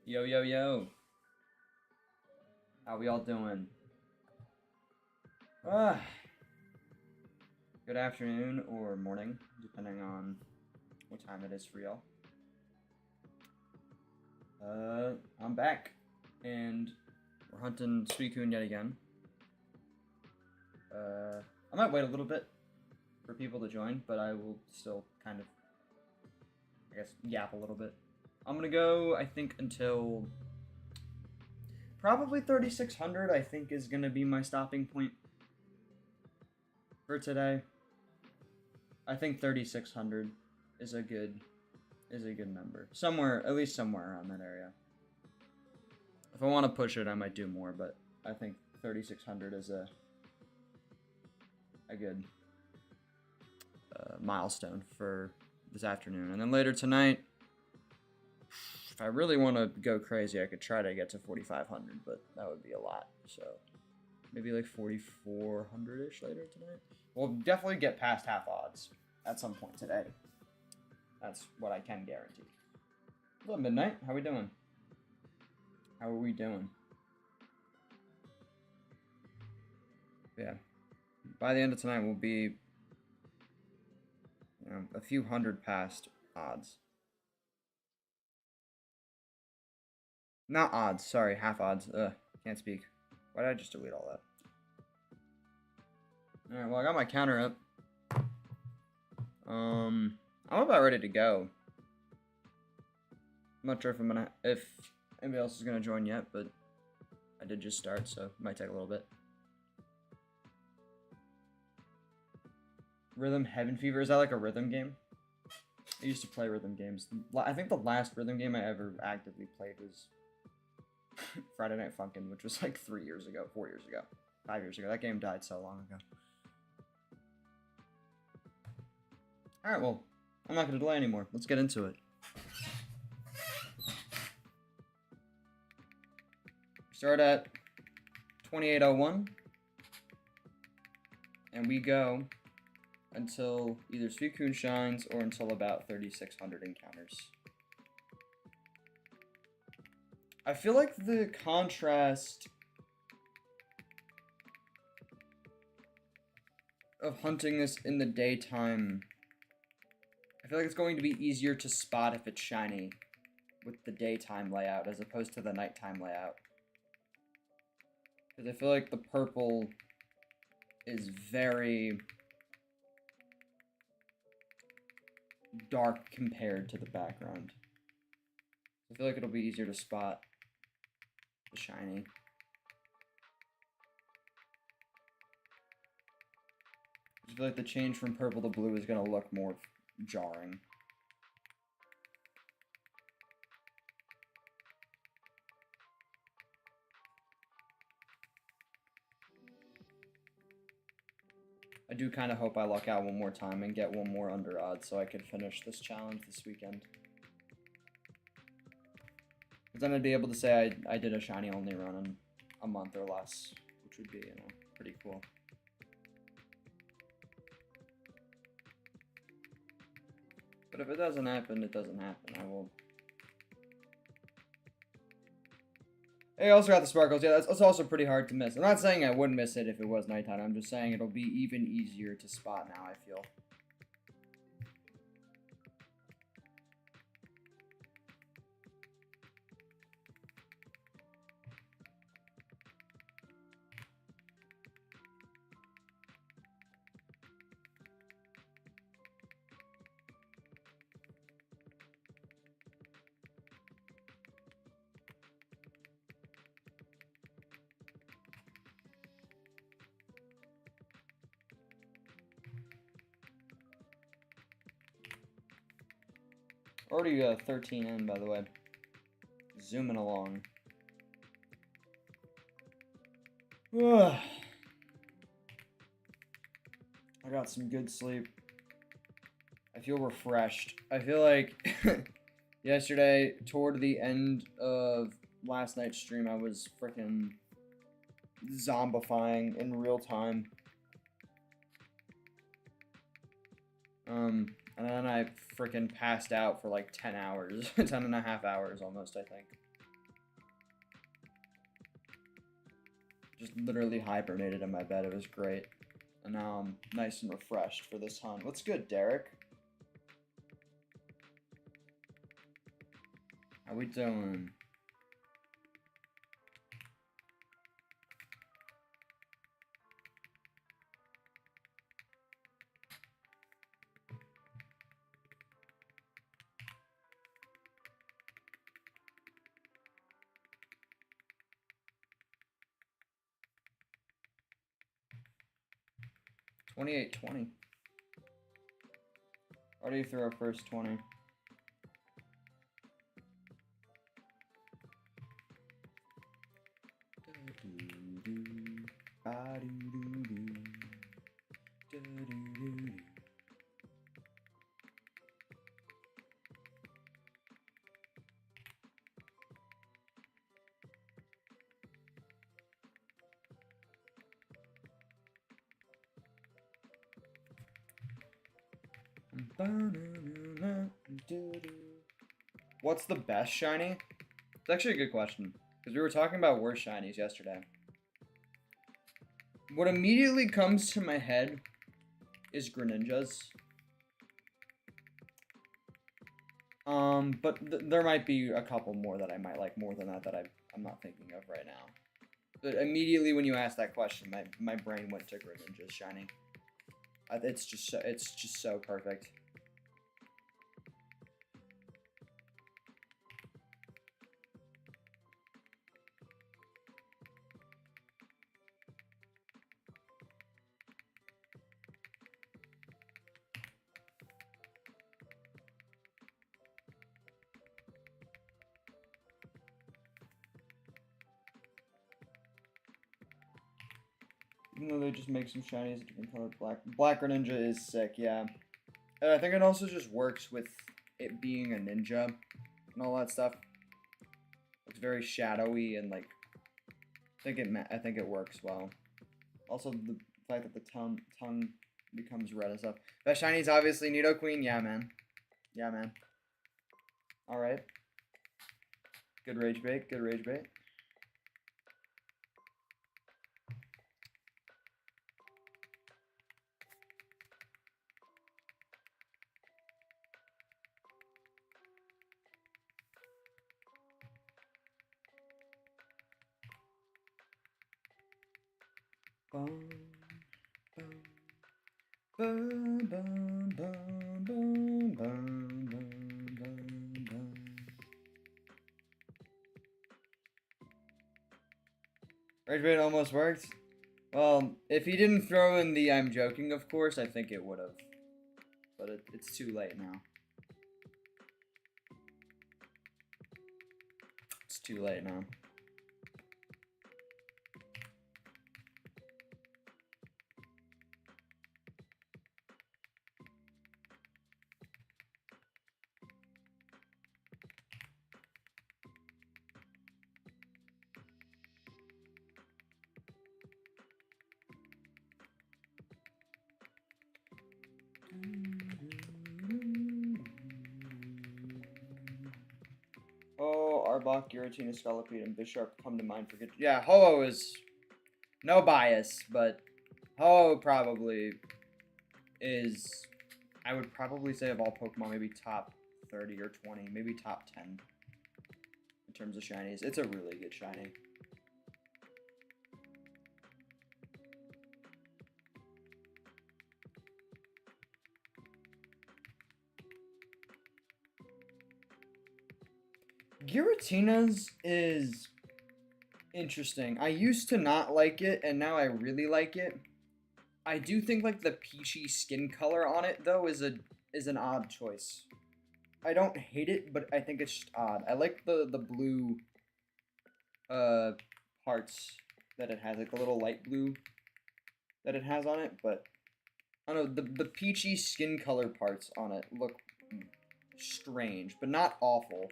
Yo, yo, yo. How we all doing? Ah, good afternoon or morning, depending on what time it is for y'all. I'm back, and we're hunting Suicune yet again. I might wait a little bit for people to join, but I will still kind of, I guess, yap a little bit. I'm gonna go, I think, until probably 3600, I think, is gonna be my stopping point for today. I think 3600 is a good number. Somewhere, at least somewhere around that area. If I want to push it, I might do more, but I think 3600 is a good milestone for this afternoon. And then later tonight, if I really want to go crazy, I could try to get to 4500, but that would be a lot. So maybe like 4400-ish later tonight. We'll definitely get past half odds at some point today. That's what I can guarantee. Hello, Midnight. How we doing? How are we doing? Yeah. By the end of tonight, we'll be, a few hundred past odds. Not odds. Sorry, half odds. Can't speak. Why did I just delete all that? All right. Well, I got my counter up. I'm about ready to go. I'm not sure if anybody else is gonna join yet, but I did just start, so it might take a little bit. Rhythm Heaven Fever, is that like a rhythm game? I used to play rhythm games. I think the last rhythm game I ever actively played was Friday Night Funkin', which was like 3 years ago, 4 years ago, 5 years ago. That game died so long ago. Alright, well, I'm not going to delay anymore. Let's get into it. Start at 2801. And we go until either Suicune shines or until about 3600 encounters. I feel like the contrast of hunting this in the daytime, I feel like it's going to be easier to spot if it's shiny with the daytime layout as opposed to the nighttime layout. Because I feel like the purple is very dark compared to the background. I feel like it'll be easier to spot the shiny. I feel like the change from purple to blue is going to look more jarring. I do kind of hope I luck out one more time and get one more under odds so I can finish this challenge this weekend. Because then I'd be able to say I did a shiny only run in a month or less, which would be, pretty cool. But if it doesn't happen, it doesn't happen. I will. Hey, I also got the sparkles. Yeah, that's also pretty hard to miss. I'm not saying I wouldn't miss it if it was nighttime. I'm just saying it'll be even easier to spot now, I feel. Already 13 in, by the way. Zooming along. I got some good sleep. I feel refreshed. I feel like yesterday, toward the end of last night's stream, I was freaking zombifying in real time. And then I freaking passed out for like 10 hours, 10 and a half hours almost, I think. Just literally hibernated in my bed. It was great. And now I'm nice and refreshed for this hunt. What's good, Derek? How we doing? $28.20. Already threw our first 20. What's the best shiny? It's actually a good question, because we were talking about worst shinies yesterday. What immediately comes to my head is Greninjas. But there might be a couple more that I might like more than that I'm not thinking of right now. But immediately when you asked that question, my brain went to Greninjas shiny. It's just so perfect. Even though they just make some shinies a different color. Black Greninja is sick, yeah. And I think it also just works with it being a ninja and all that stuff. It's very shadowy and like I think it works well. Also the fact that the tongue becomes red and stuff. Best shinies obviously Nidoqueen, yeah man. Yeah man. Alright. Good rage bait, good rage bait. Bum, bum, bum, bum, bum, bum, bum, bum, bum. Rage bait almost worked. Well, if he didn't throw in the I'm joking, of course, I think it would have. But it's too late now. It's too late now. Oh, Arbok, Giratina, Scolipede, and Bisharp come to mind for good. Yeah, Ho-Oh is no bias, but Ho-Oh probably is. I would probably say of all Pokemon, maybe top 30 or 20, maybe top 10 in terms of shinies. It's a really good shiny. Giratina's is interesting. I used to not like it, and now I really like it. I do think like the peachy skin color on it though is an odd choice. I don't hate it, but I think it's just odd. I like the blue parts that it has, like the little light blue that it has on it, but I don't know, the peachy skin color parts on it look strange, but not awful.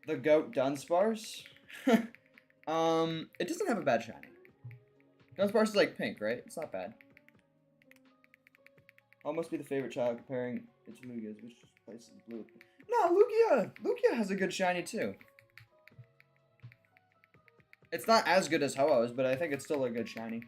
The goat Dunsparce? It doesn't have a bad shiny. Dunsparce is like pink, right? It's not bad. I'll must be the favorite child comparing it to Lugia's, which places blue. No, Lugia has a good shiny too. It's not as good as Ho-Oh's, but I think it's still a good shiny.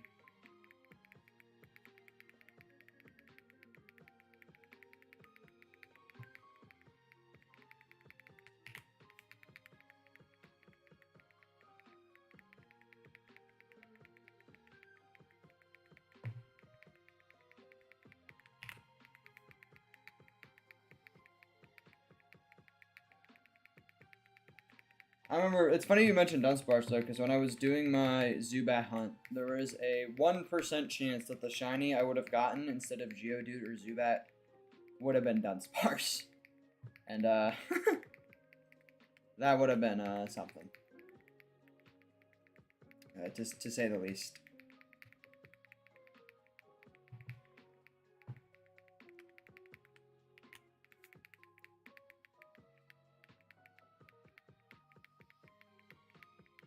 I remember, it's funny you mentioned Dunsparce though, because when I was doing my Zubat hunt, there was a 1% chance that the shiny I would have gotten instead of Geodude or Zubat would have been Dunsparce. And, that would have been, something. Just to say the least.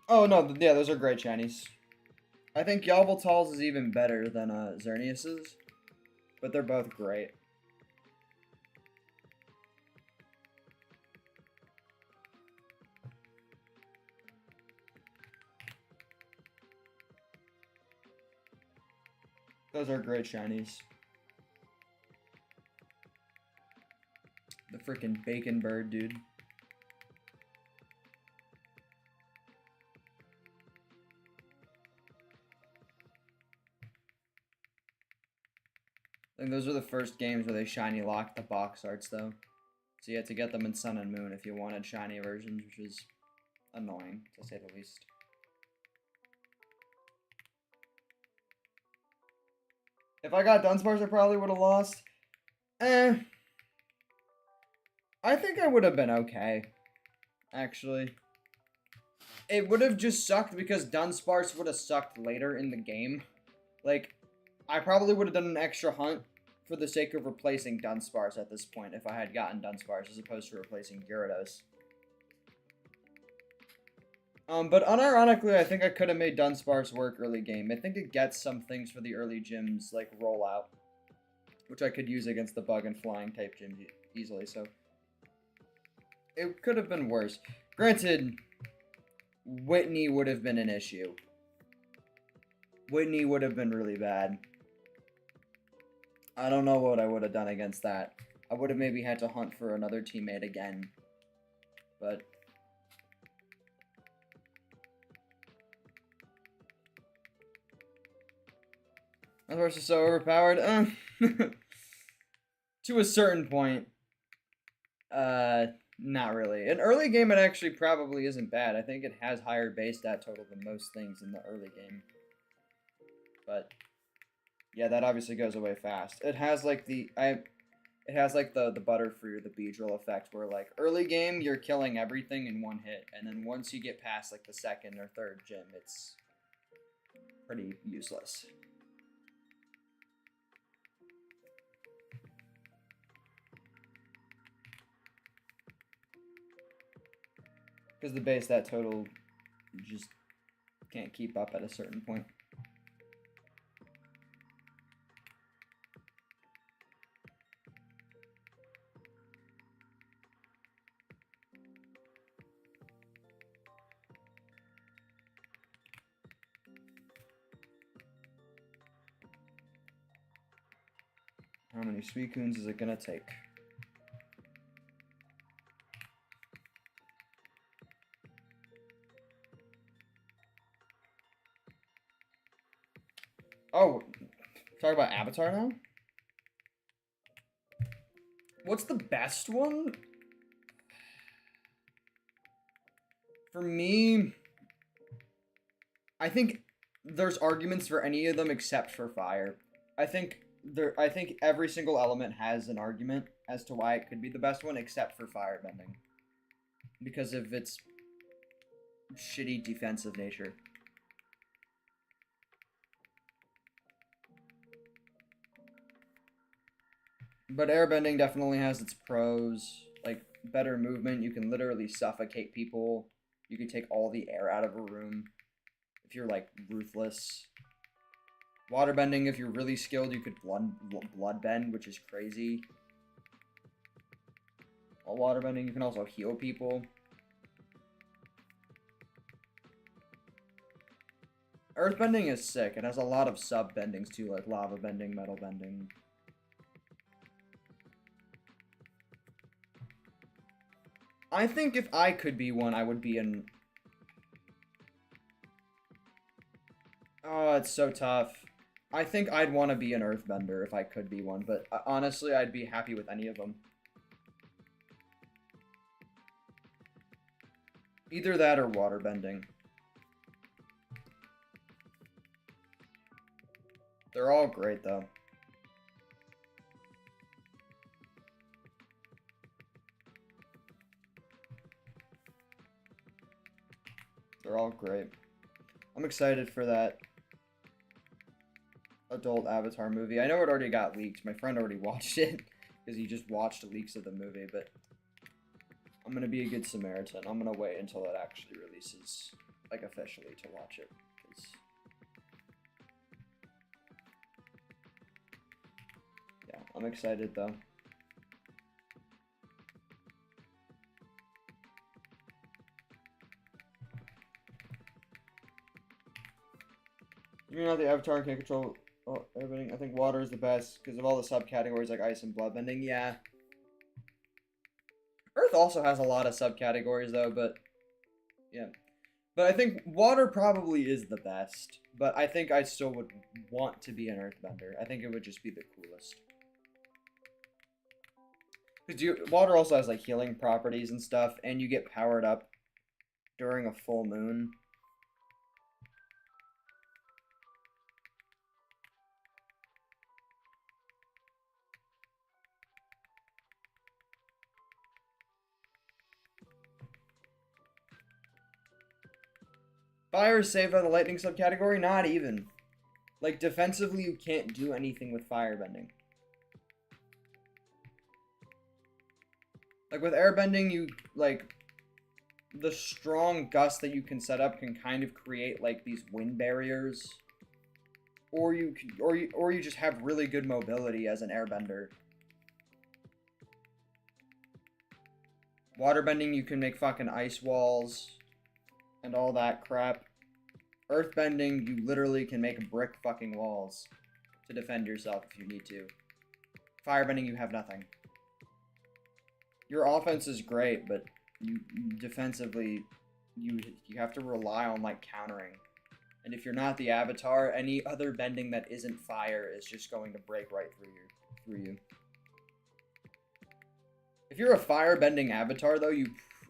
Oh, no, yeah, those are great shinies. I think Yveltal's is even better than Xerneas's, but they're both great. Those are great shinies. The freaking bacon bird, dude. I think those are the first games where they shiny locked the box arts, though. So you had to get them in Sun and Moon if you wanted shiny versions, which was annoying, to say the least. If I got Dunsparce, I probably would have lost. I think I would have been okay, actually. It would have just sucked because Dunsparce would have sucked later in the game. Like, I probably would have done an extra hunt for the sake of replacing Dunsparce at this point if I had gotten Dunsparce as opposed to replacing Gyarados. But unironically, I think I could have made Dunsparce work early game. I think it gets some things for the early gyms, like rollout, which I could use against the bug and flying type gyms easily, so it could have been worse. Granted, Whitney would have been an issue. Whitney would have been really bad. I don't know what I would have done against that. I would have maybe had to hunt for another teammate again. But that horse is so overpowered. To a certain point. Not really. In early game, it actually probably isn't bad. I think it has higher base stat total than most things in the early game. But yeah, that obviously goes away fast. It has like the Butterfree or the Beedrill effect where like early game you're killing everything in one hit, and then once you get past like the second or third gym, it's pretty useless. Because the base stat total just can't keep up at a certain point. How many Suicunes is it gonna take? Oh, talk about Avatar now? What's the best one? For me, I think there's arguments for any of them except for fire. I think every single element has an argument as to why it could be the best one except for firebending. Because of its shitty defensive nature. But airbending definitely has its pros, like better movement. You can literally suffocate people. You can take all the air out of a room if you're like ruthless. Waterbending, if you're really skilled, you could blood bend, which is crazy. While waterbending, you can also heal people. Earthbending is sick. It has a lot of sub-bendings too, like lava bending, metal bending. I think if I could be one, I would be an... Oh, it's so tough. I think I'd want to be an earthbender if I could be one, but honestly, I'd be happy with any of them. Either that or waterbending. They're all great, though. They're all great. I'm excited for that adult Avatar movie. I know it already got leaked. My friend already watched it because he just watched leaks of the movie, but I'm going to be a good Samaritan. I'm going to wait until it actually releases, like, officially to watch it. Yeah, I'm excited, though. You mean not the Avatar can't control everything? I think water is the best because of all the subcategories like ice and bloodbending. Yeah. Earth also has a lot of subcategories though, but yeah. But I think water probably is the best. But I think I still would want to be an earthbender. I think it would just be the coolest. Because water also has like healing properties and stuff, and you get powered up during a full moon. Fire is saved by the lightning subcategory? Not even. Like, defensively, you can't do anything with firebending. Like, with airbending, you, like, the strong gust that you can set up can kind of create, like, these wind barriers. Or you just have really good mobility as an airbender. Waterbending, you can make fucking ice walls and all that crap. Earthbending, you literally can make brick fucking walls to defend yourself if you need to. Firebending, you have nothing. Your offense is great, but you defensively, you have to rely on like countering. And if you're not the Avatar, any other bending that isn't fire is just going to break right through you. If you're a fire-bending Avatar, though, you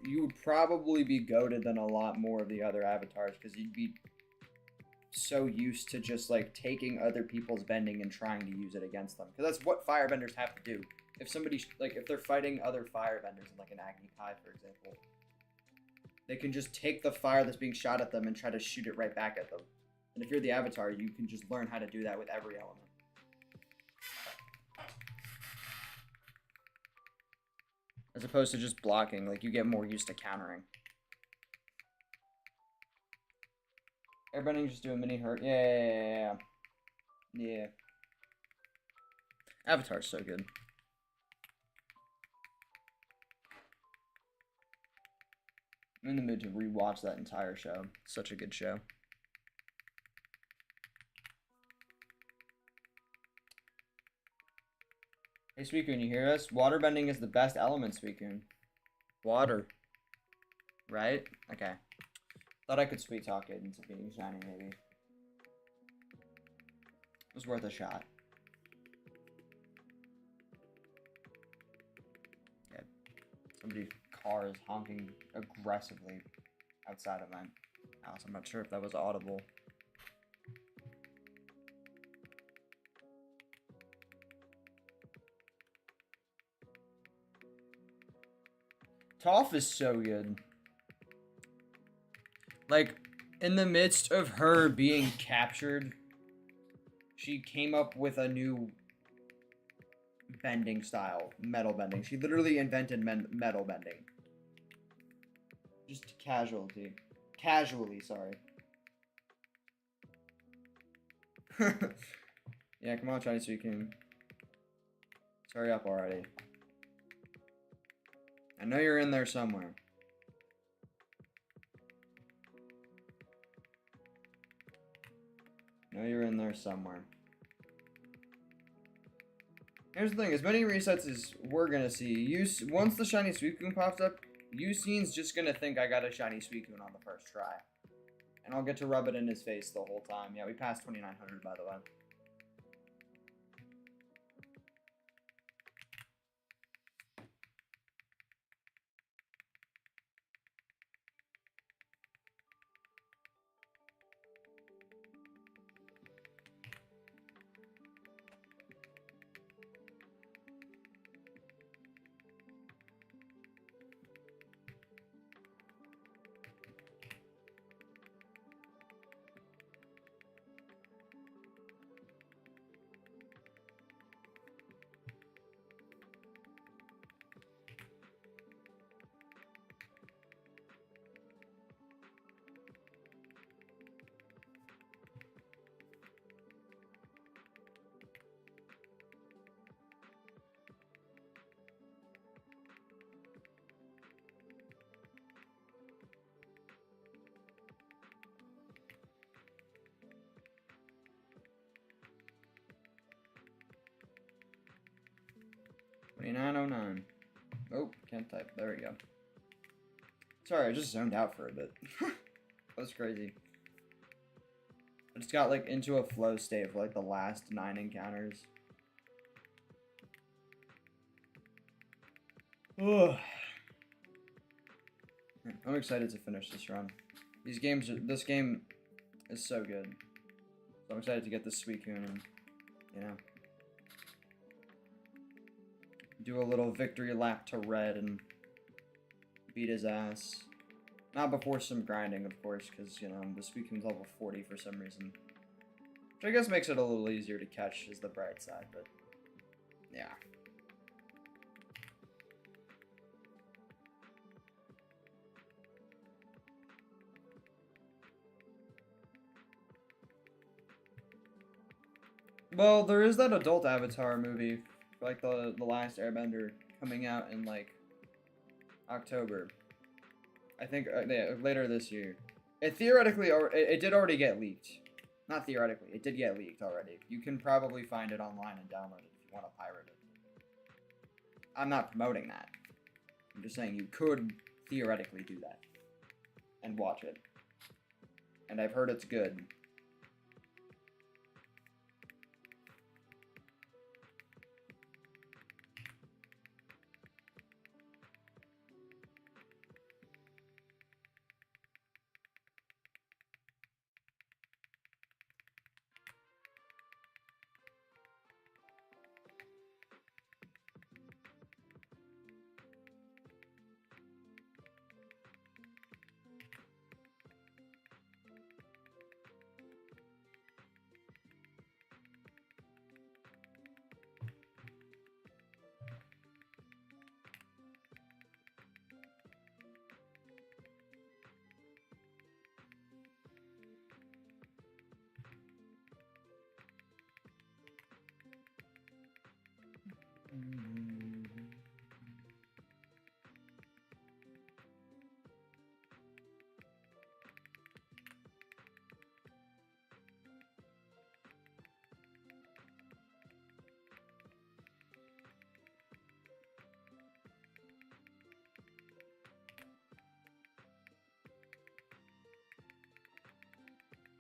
would probably be goated than a lot more of the other Avatars, because you'd be so used to just, like, taking other people's bending and trying to use it against them. Because that's what firebenders have to do. If somebody, like, if they're fighting other firebenders, in, like, an Agni Kai, for example, they can just take the fire that's being shot at them and try to shoot it right back at them. And if you're the Avatar, you can just learn how to do that with every element. As opposed to just blocking, like, you get more used to countering. Airbending just do a mini hurt. Yeah. Avatar's so good. I'm in the mood to rewatch that entire show. Such a good show. Hey, Suicune, you hear us? Waterbending is the best element, Suicune. Water. Right? Okay. Thought I could sweet talk it into being shiny, maybe. It was worth a shot. Yeah. Somebody's car is honking aggressively outside of my house. I'm not sure if that was audible. Toph is so good. Like, in the midst of her being captured, she came up with a new bending style, metal bending. She literally invented metal bending. Just casually, sorry. Yeah, come on, Chinese Suicune. Hurry up already. I know you're in there somewhere. know you're in there somewhere. Here's the thing, as many resets as we're gonna see, once the shiny Suicune pops up, Yucie's just gonna think I got a shiny Suicune on the first try. And I'll get to rub it in his face the whole time. Yeah, we passed 2,900 by the way. $29.09. Oh, can't type. There we go. Sorry, I just zoned out for a bit. That was crazy. I just got like into a flow state for like the last 9 encounters. Ugh. I'm excited to finish this run. This game is so good. So I'm excited to get this Suicune and, you know, do a little victory lap to Red and beat his ass. Not before some grinding, of course, because, you know, the Suicune's level 40 for some reason. Which I guess makes it a little easier to catch is the bright side, but yeah. Well, there is that adult Avatar movie, like the Last Airbender, coming out in like October. I think yeah, later this year. It theoretically, it did already get leaked. Not theoretically, it did get leaked already. You can probably find it online and download it if you want to pirate it. I'm not promoting that. I'm just saying you could theoretically do that and watch it. And I've heard it's good.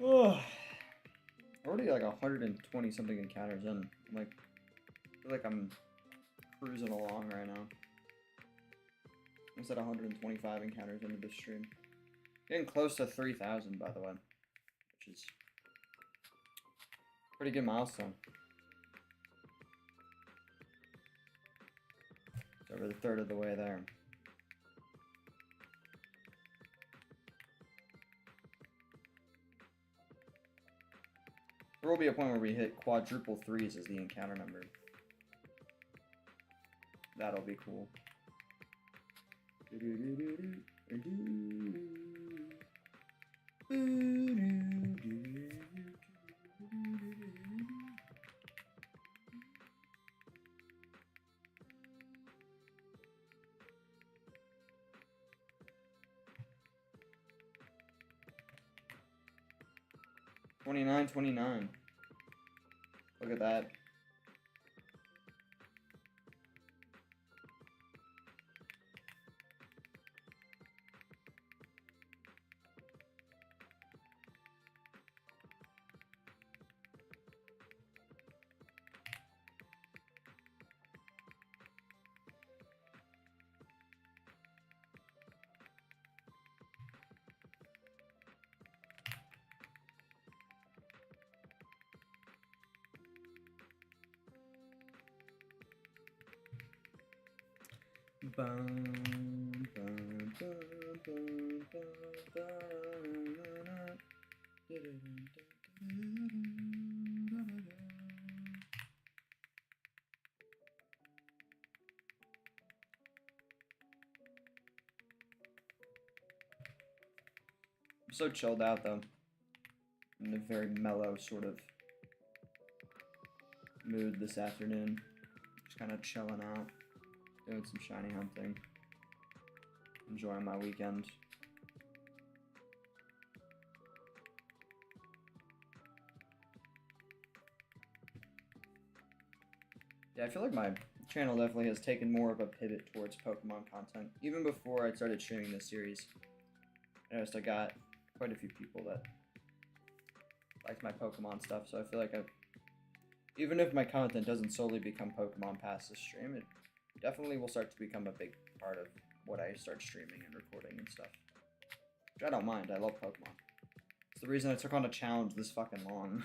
Oh, already like 120 something encounters in. Like, I feel like I'm cruising along right now. I said 125 encounters into this stream. Getting close to 3,000, by the way, which is a pretty good milestone. It's over the third of the way there. There will be a point where we hit quadruple 3s as the encounter number. That'll be cool. 29, 29. Look at that. I'm so chilled out though. In a very mellow sort of mood this afternoon. Just kind of chilling out, doing some shiny hunting, enjoying my weekend. Yeah, I feel like my channel definitely has taken more of a pivot towards Pokemon content. Even before I started streaming this series, I noticed I got quite a few people that liked my Pokemon stuff, so I feel like even if my content doesn't solely become Pokemon past this stream, it definitely will start to become a big part of what I start streaming and recording and stuff. Which I don't mind, I love Pokemon. It's the reason I took on a challenge this fucking long.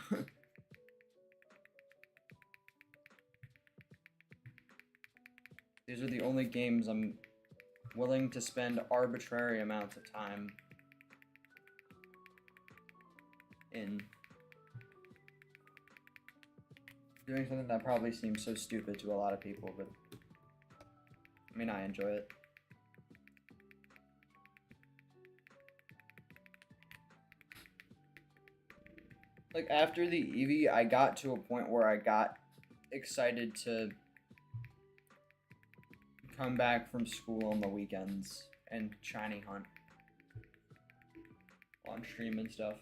These are the only games I'm willing to spend arbitrary amounts of time in. Doing something that probably seems so stupid to a lot of people, but I mean, I enjoy it. Like, after the Eevee, I got to a point where I got excited to come back from school on the weekends and shiny hunt on stream and stuff.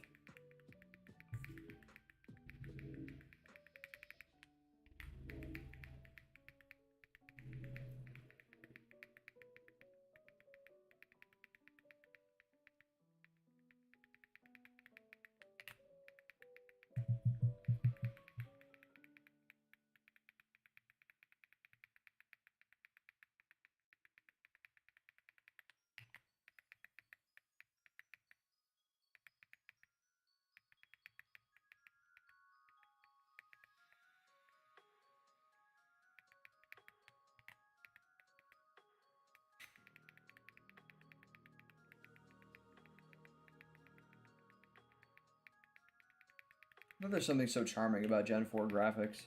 I know there's something so charming about Gen 4 graphics.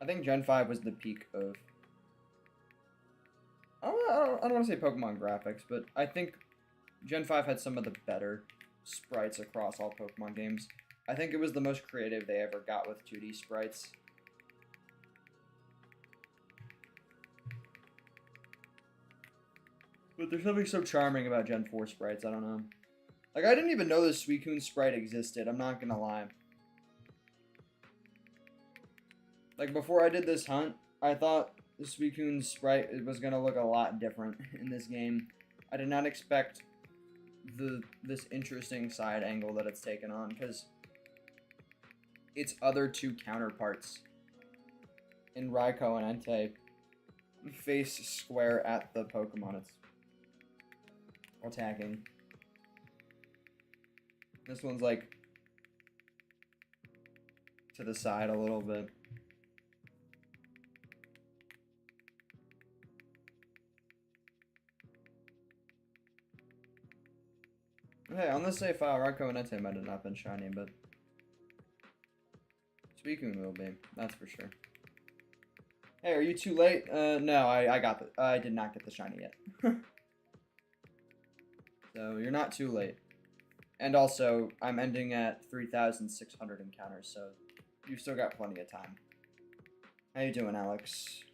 I think Gen 5 was the peak of... I don't want to say Pokemon graphics, but I think Gen 5 had some of the better sprites across all Pokemon games. I think it was the most creative they ever got with 2D sprites. But there's something so charming about Gen 4 sprites, I don't know. Like, I didn't even know the Suicune sprite existed, I'm not gonna lie. Like, before I did this hunt, I thought the Suicune sprite was gonna look a lot different in this game. I did not expect this interesting side angle that it's taken on, because its other two counterparts in Raikou and Entei face square at the Pokemon it's attacking. This one's like to the side a little bit. Hey, on this save file, Raikou and Entei might have not been shiny, but Suicune will be, that's for sure. Hey, are you too late? No, I did not get the shiny yet. So, you're not too late. And also, I'm ending at 3,600 encounters, so you've still got plenty of time. How you doing, Alex?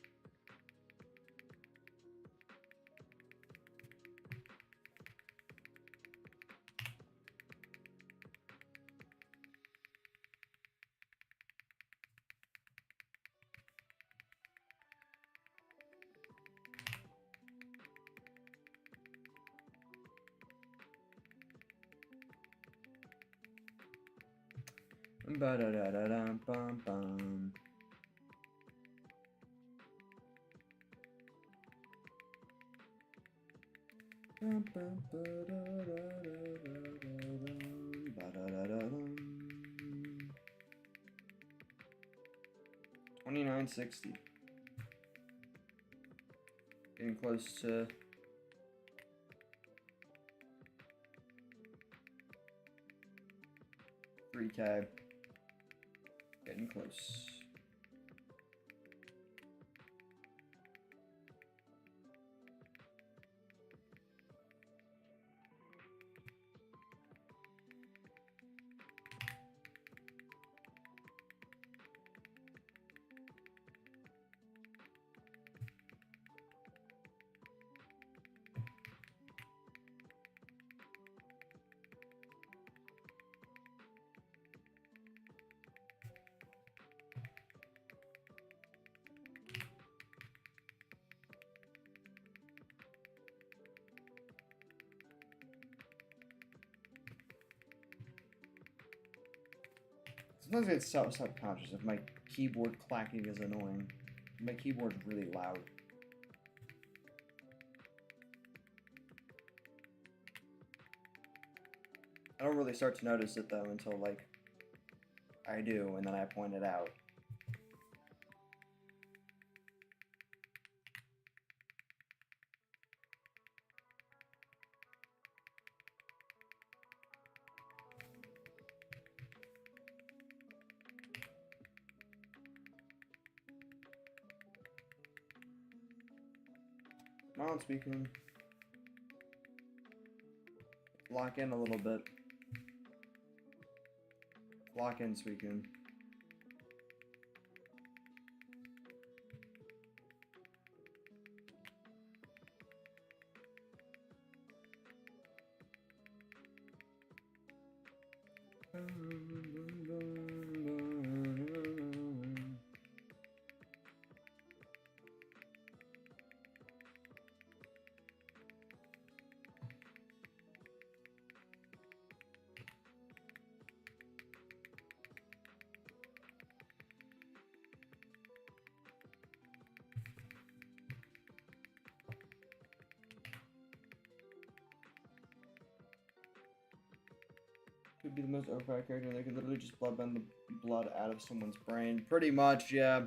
Ba da da da da bum bum. Bum bum ba da da da da da da da. 2960. Getting close to 3K. Getting close. Sometimes I get so subconscious if my keyboard clacking is annoying. My keyboard's really loud. I don't really start to notice it though until like I do, and then I point it out. Come on, speaking. Lock in a little bit. Lock in, speaking. Could be the most overpowered character. They could literally just bloodbend the blood out of someone's brain. Pretty much, yeah.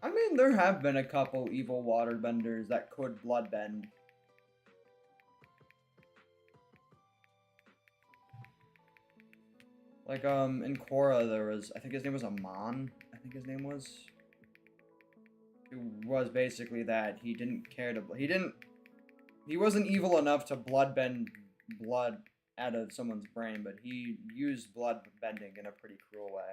I mean, there have been a couple evil waterbenders that could bloodbend. Like, in Korra, there was, I think his name was Amon, I think his name was. Who was basically that. He didn't care to, he wasn't evil enough to bloodbend blood out of someone's brain, but he used blood bending in a pretty cruel way.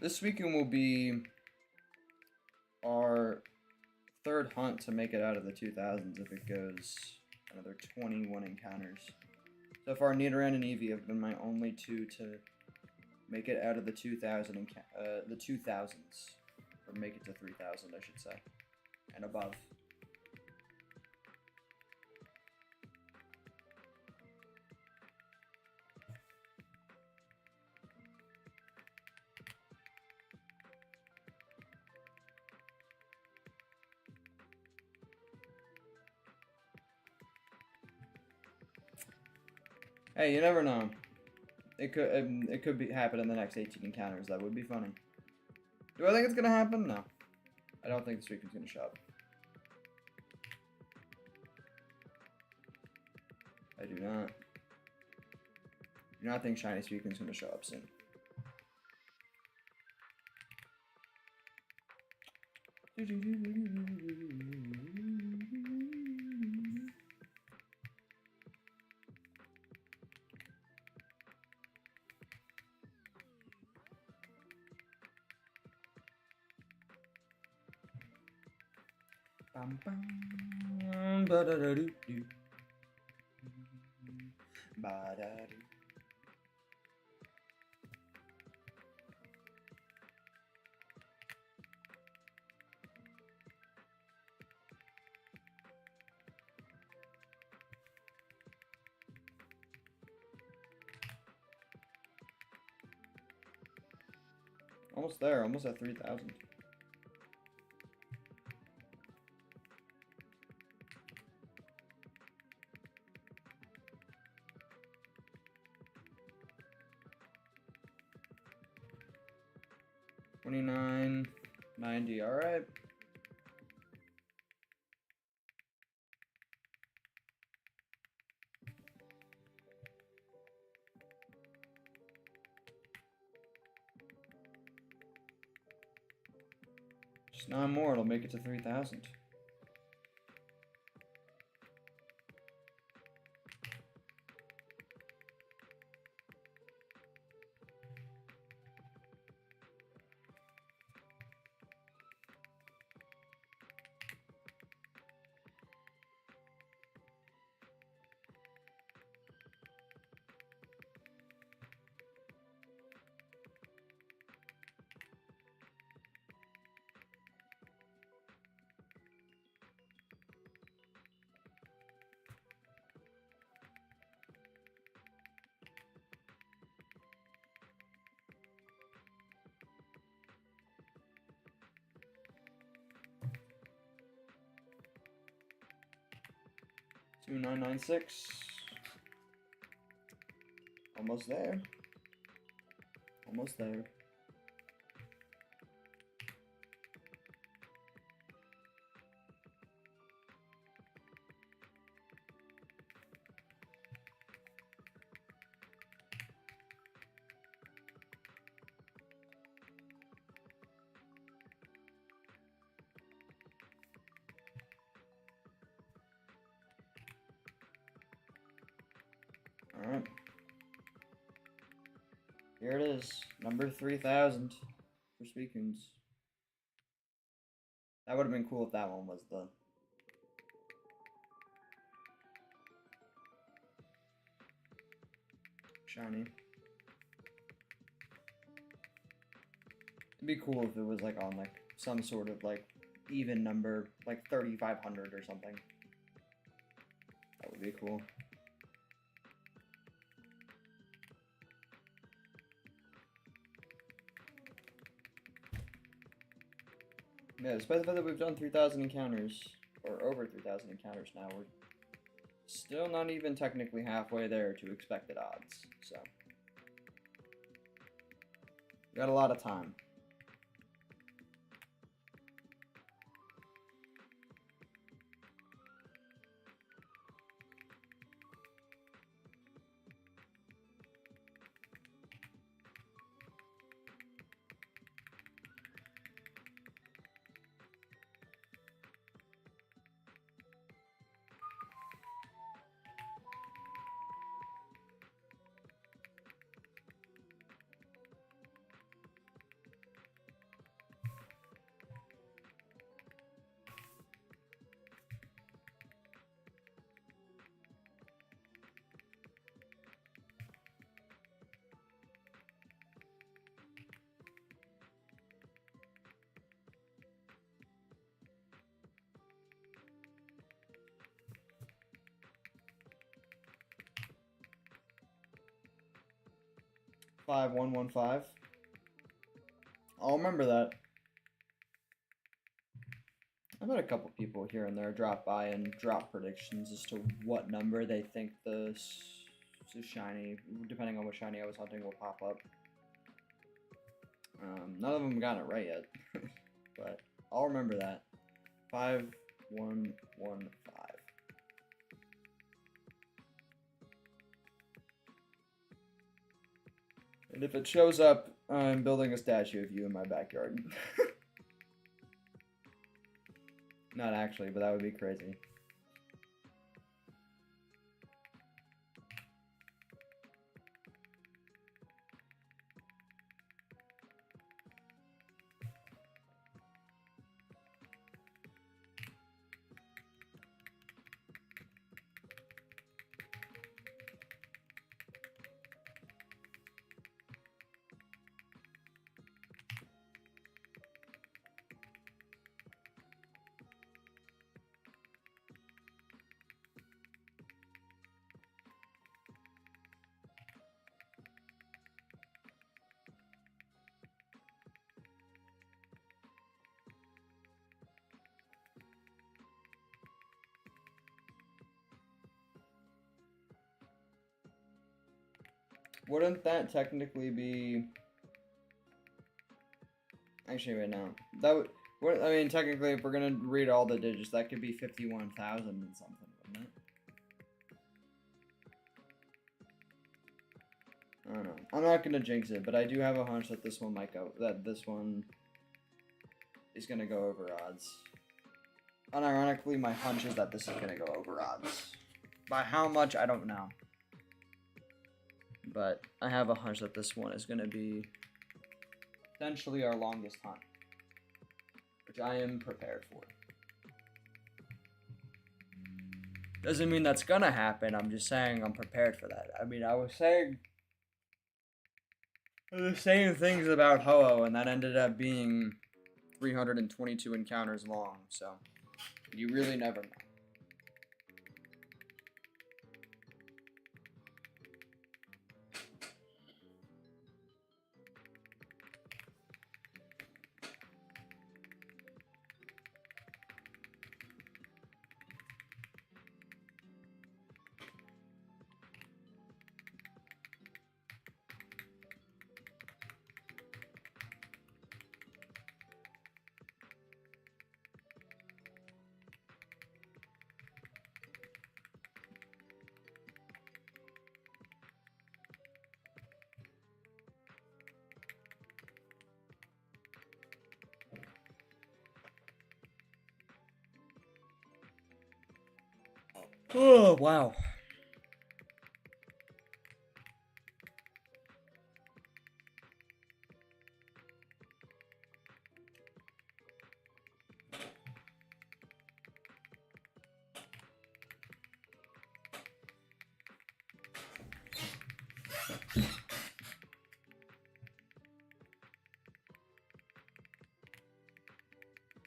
This weekend will be our third hunt to make it out of the 2000s if it goes another 21 encounters. So far, Nidoran and Eevee have been my only two to make it out of the 2000s, or make it to 3000, I should say, and above. Hey, you never know. It could happen in the next 18 encounters. That would be funny. Do I think it's gonna happen? No. I don't think this weekend's gonna show up. I do not. Do not think Shiny Weekend's gonna show up soon. Bum bum ba da da doo doo ba da doo. Almost there, almost at 3,000. $29.90, all right. Just 9 more, it'll make it to 3,000. $2,996. Almost there. Almost there. Alright. Here it is. Number 3,000 for Speakins. That would have been cool if that one was the shiny. It'd be cool if it was like on like some sort of like even number, like 3,500 or something. That would be cool. Yeah, despite the fact that we've done 3,000 encounters, or over 3,000 encounters now, we're still not even technically halfway there to expected odds, so. We got a lot of time. $5,115. I'll remember that. I've had a couple people here and there drop by and drop predictions as to what number they think the shiny, depending on what shiny I was hunting, will pop up. None of them got it right yet, but I'll remember that. 5,115. And if it shows up, I'm building a statue of you in my backyard. Not actually, but that would be crazy. Wouldn't that technically be... Actually, right now. That would... I mean, technically, if we're gonna read all the digits, that could be 51,000 and something, wouldn't it? I don't know. I'm not gonna jinx it, but I do have a hunch that this one might go... That this one is gonna go over odds. Unironically, my hunch is that this is gonna go over odds. By how much, I don't know. But I have a hunch that this one is gonna be potentially our longest hunt, which I am prepared for. Doesn't mean that's gonna happen, I'm just saying I'm prepared for that. I mean, I was saying the same things about Ho-Oh, and that ended up being 322 encounters long, so you really never know. Oh, wow.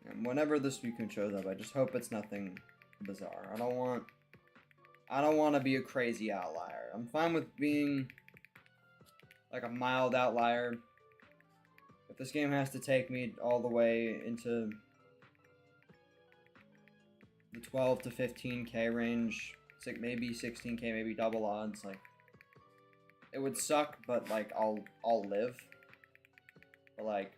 And whenever this Suicune shows up, I just hope it's nothing bizarre. I don't want to be a crazy outlier. I'm fine with being like a mild outlier. If this game has to take me all the way into the 12 to 15k range, maybe 16k, maybe double odds, like it would suck, but like I'll live. But like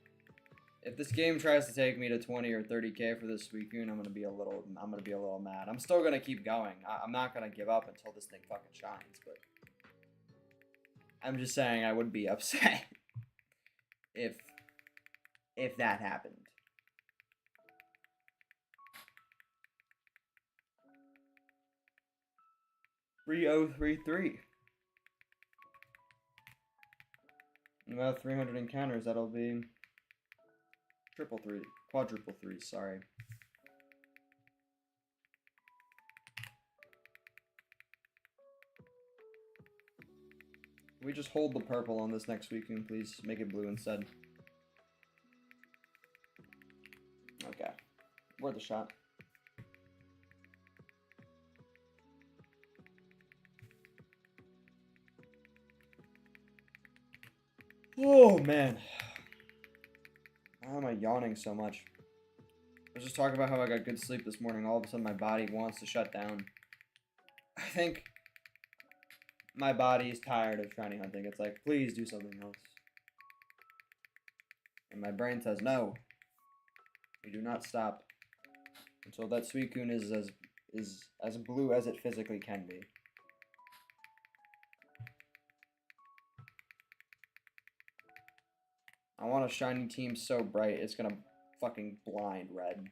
if this game tries to take me to 20 or 30k for this Suicune, I'm gonna be a little mad. I'm still gonna keep going. I'm not gonna give up until this thing fucking shines, but I'm just saying I would be upset if that happened. $3033. In about 300 encounters, that'll be quadruple three, sorry. Can we just hold the purple on this next Suicune, please? Make it blue instead. Okay. Worth a shot. Oh, man. Why am I yawning so much? I was just talking about how I got good sleep this morning. All of a sudden, my body wants to shut down. I think my body is tired of shiny hunting. It's like, please do something else. And my brain says, no. We do not stop until that Suicune is as blue as it physically can be. I want a shiny team so bright it's gonna fucking blind red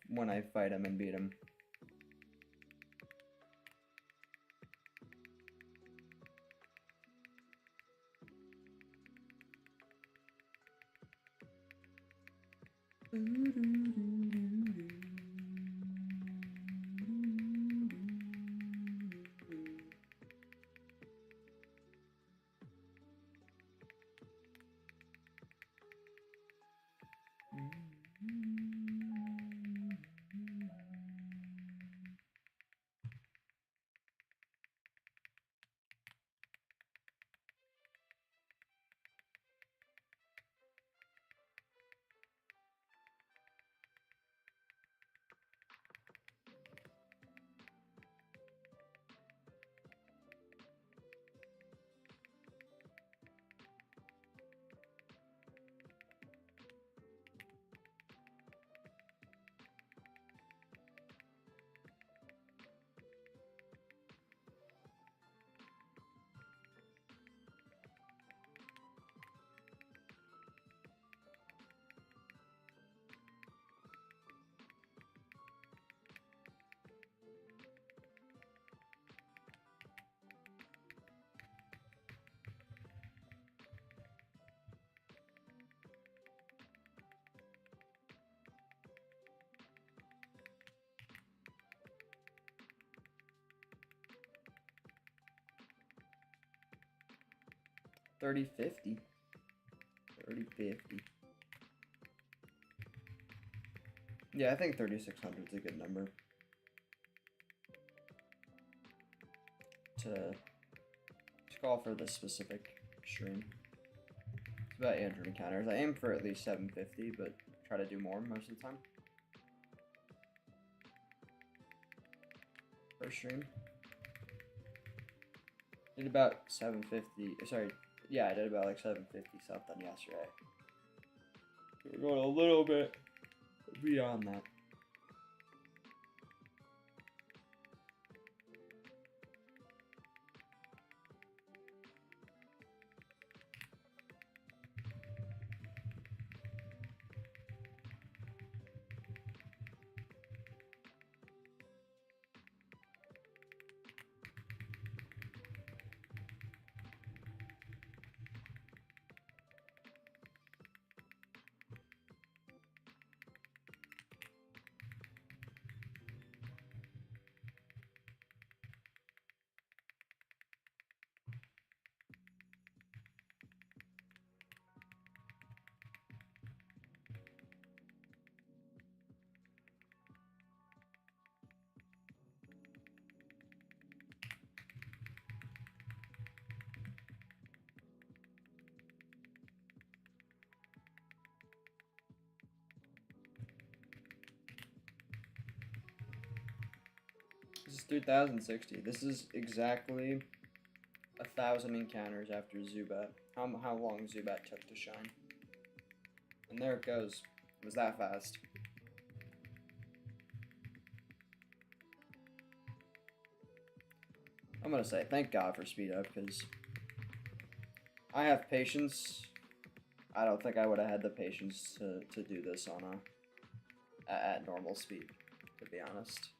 when I fight him and beat him. 3050. 3050. Yeah, I think 3600 is a good number to call for this specific stream. It's about 800 encounters. I aim for at least 750, but try to do more most of the time. First stream. Did about 750. Sorry, yeah, I did about like 750 something yesterday. We're going a little bit beyond that. This is 3060. This is exactly 1,000 encounters after Zubat. How long Zubat took to shine. And there it goes. It was that fast. I'm gonna say thank God for speed up, because I have patience. I don't think I would have had the patience to do this on at normal speed, to be honest.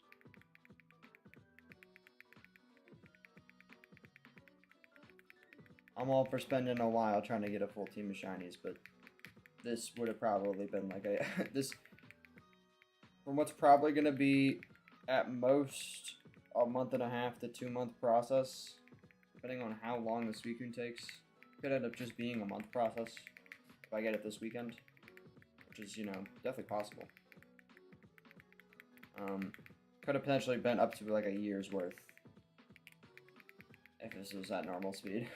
I'm all for spending a while trying to get a full team of shinies, but this would have probably been like this, from what's probably going to be at most a 1.5 to 2 month process, depending on how long the Suicune takes. Could end up just being a month process if I get it this weekend, which is, you know, definitely possible. Could have potentially been up to like a year's worth if this was at normal speed.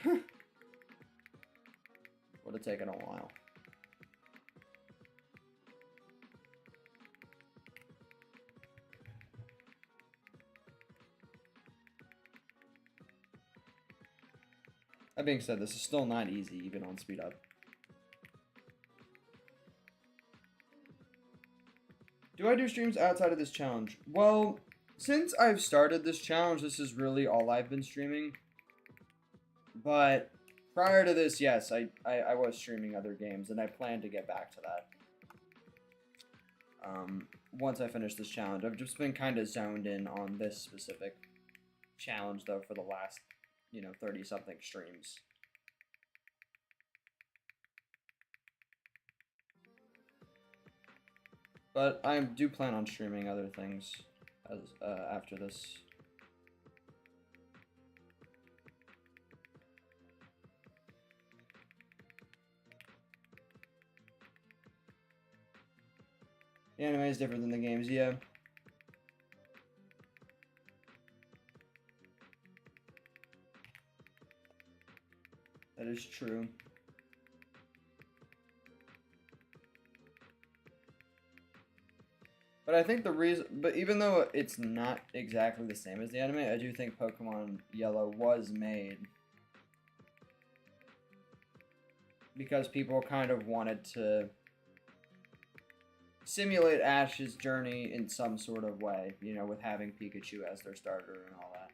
Would have taken a while. That being said, this is still not easy, even on speed up. Do I do streams outside of this challenge? Well, since I've started this challenge, this is really all I've been streaming. But prior to this, yes, I was streaming other games, and I plan to get back to that. Once I finish this challenge. I've just been kind of zoned in on this specific challenge, though, for the last, you know, 30-something streams. But I do plan on streaming other things as after this. The anime is different than the games, yeah. That is true. But I think the reason, but even though it's not exactly the same as the anime, I do think Pokemon Yellow was made because people kind of wanted to simulate Ash's journey in some sort of way, you know, with having Pikachu as their starter and all that.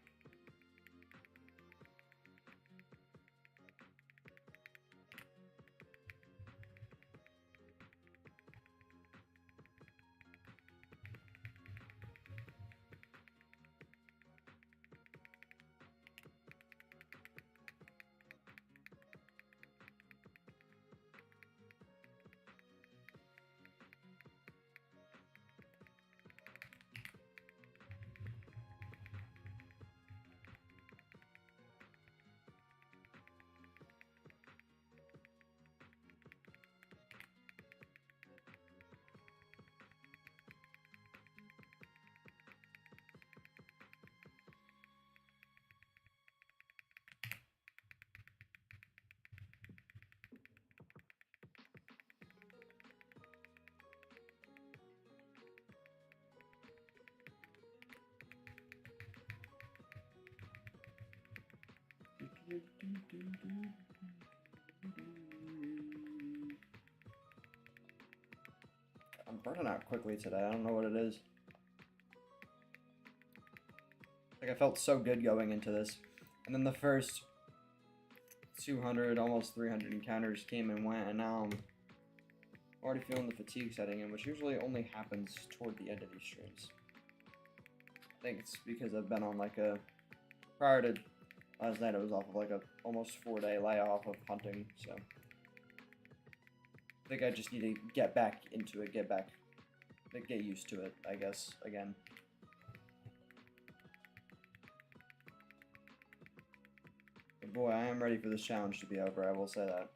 I'm burning out quickly today. I don't know what it is. Like, I felt so good going into this. And then the first 200, almost 300 encounters came and went, and now I'm already feeling the fatigue setting in, which usually only happens toward the end of these streams. I think it's because I've been on like a, prior to last night, I was off of like a almost 4-day layoff of hunting, so I think I just need to get back into it, get used to it, I guess, again. But boy, I am ready for this challenge to be over, I will say that.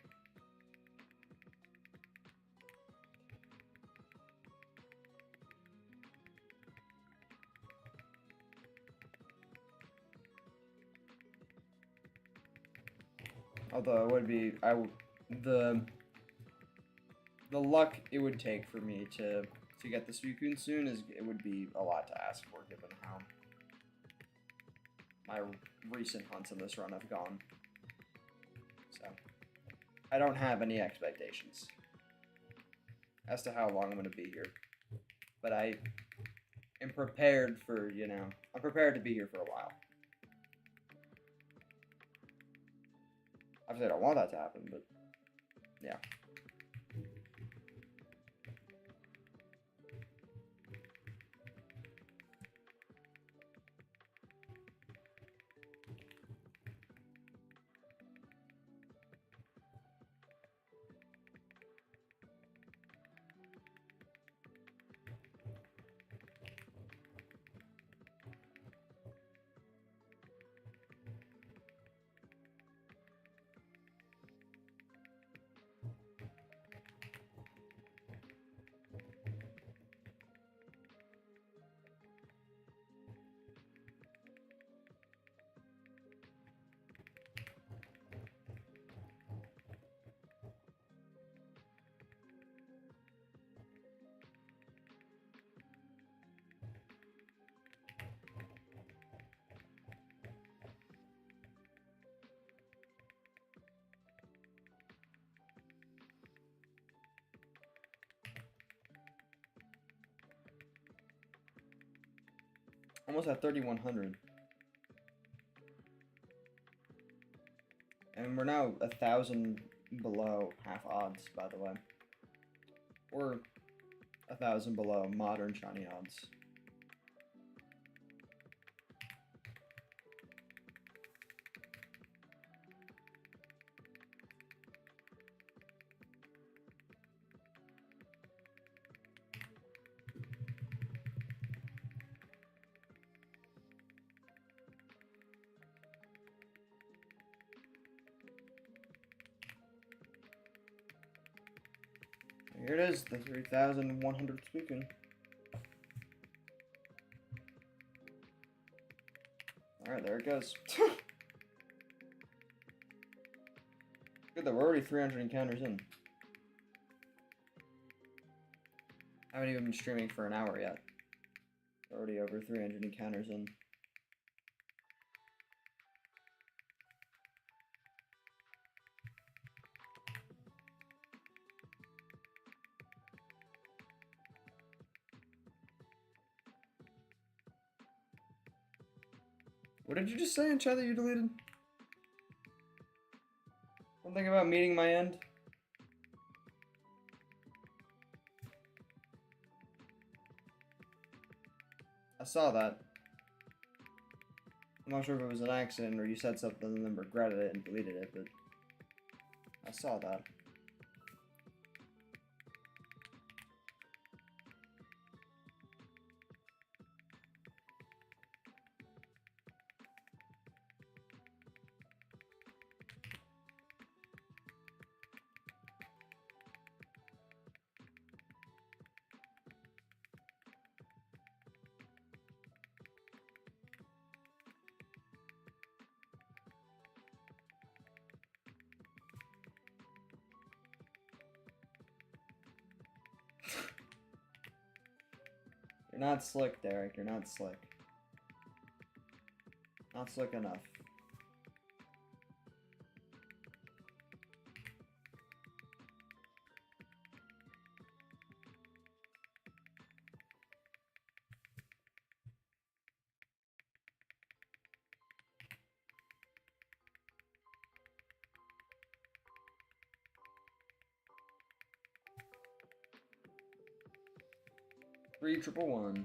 Although it would be, the luck it would take for me to get the Suicune soon it would be a lot to ask for, given how my recent hunts in this run have gone. So I don't have any expectations as to how long I'm going to be here, but I am prepared for, you know, I'm prepared to be here for a while. Obviously, I don't want that to happen, but yeah. Almost at 3,100. And we're now 1,000 below half odds, by the way. Or 1,000 below modern shiny odds. Here it is, the 3,100th Suicune. Alright, there it goes. Good that we're already 300 encounters in. I haven't even been streaming for an hour yet. Already over 300 encounters in. What did you just say in chat that you deleted? Something about meeting my end? I saw that. I'm not sure if it was an accident or you said something and then regretted it and deleted it, but I saw that. You're not slick, Derek. You're not slick. Not slick enough. 311.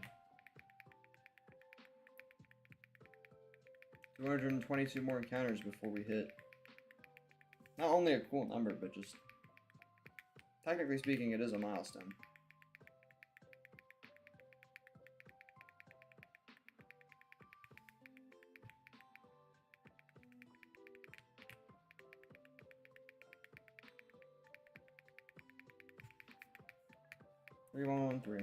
222 more encounters before we hit not only a cool number, but just technically speaking, it is a milestone. Three, 1, 1, 3.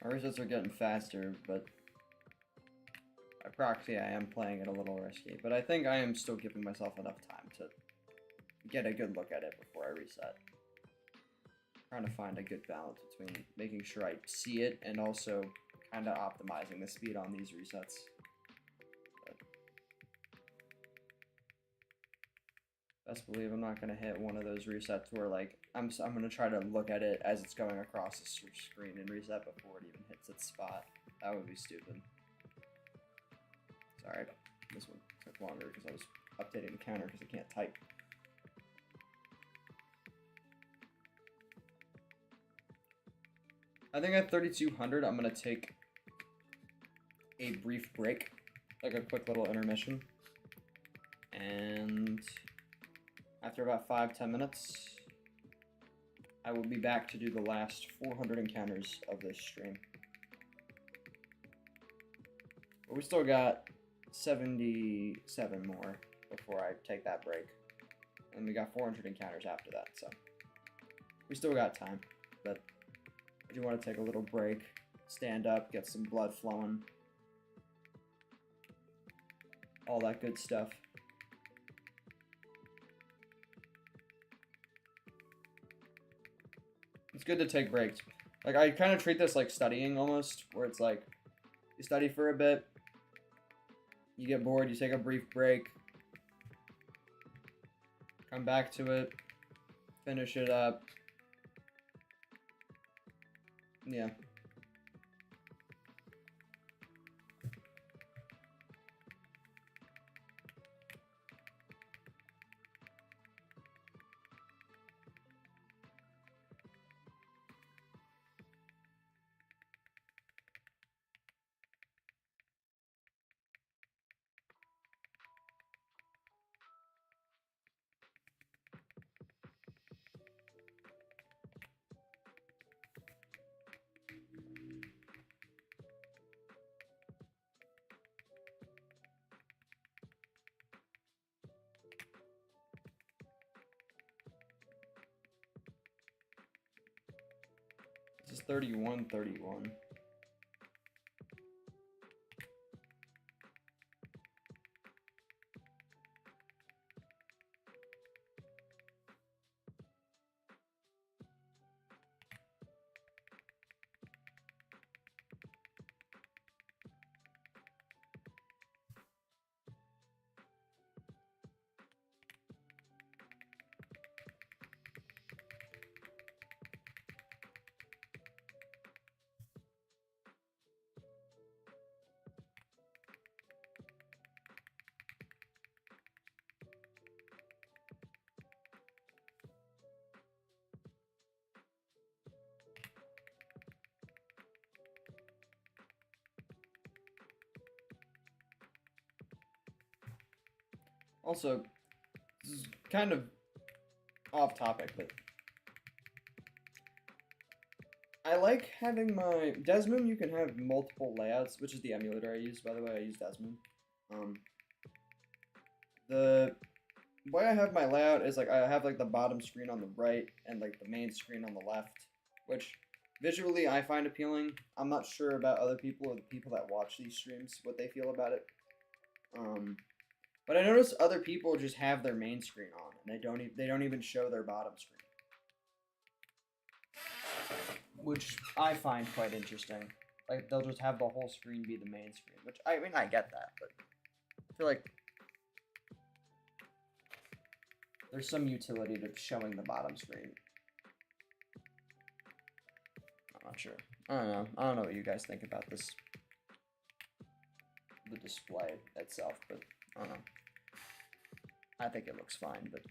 Our resets are getting faster, but by proxy I am playing it a little risky. But I think I am still giving myself enough time to get a good look at it before I reset. Trying to find a good balance between making sure I see it and also kind of optimizing the speed on these resets. Best believe I'm not going to hit one of those resets where, like, I'm going to try to look at it as it's going across the screen and reset before it even hits its spot. That would be stupid. Sorry, this one took longer because I was updating the counter because I can't type. I think at 3200 I'm going to take a brief break, like a quick little intermission. And after about 5-10 minutes, I will be back to do the last 400 encounters of this stream. But we still got 77 more before I take that break. And we got 400 encounters after that, so we still got time. But I do want to take a little break, stand up, get some blood flowing, all that good stuff. It's good to take breaks. Like, I kind of treat this like studying almost, where it's like, you study for a bit, you get bored, you take a brief break, come back to it, finish it up. Yeah. This is 3131. Also, this is kind of off topic, but I like having my Desmoon. You can have multiple layouts, which is the emulator I use, by the way. I use Desmoon. The way I have my layout is like I have like the bottom screen on the right and like the main screen on the left, which visually I find appealing. I'm not sure about other people or the people that watch these streams, what they feel about it. But I notice other people just have their main screen on, and they don't even show their bottom screen. which I find quite interesting. Like, they'll just have the whole screen be the main screen, which, I mean, I get that, but I feel like there's some utility to showing the bottom screen. I'm not sure. I don't know. I don't know what you guys think about this, the display itself, but I don't know. I think it looks fine, but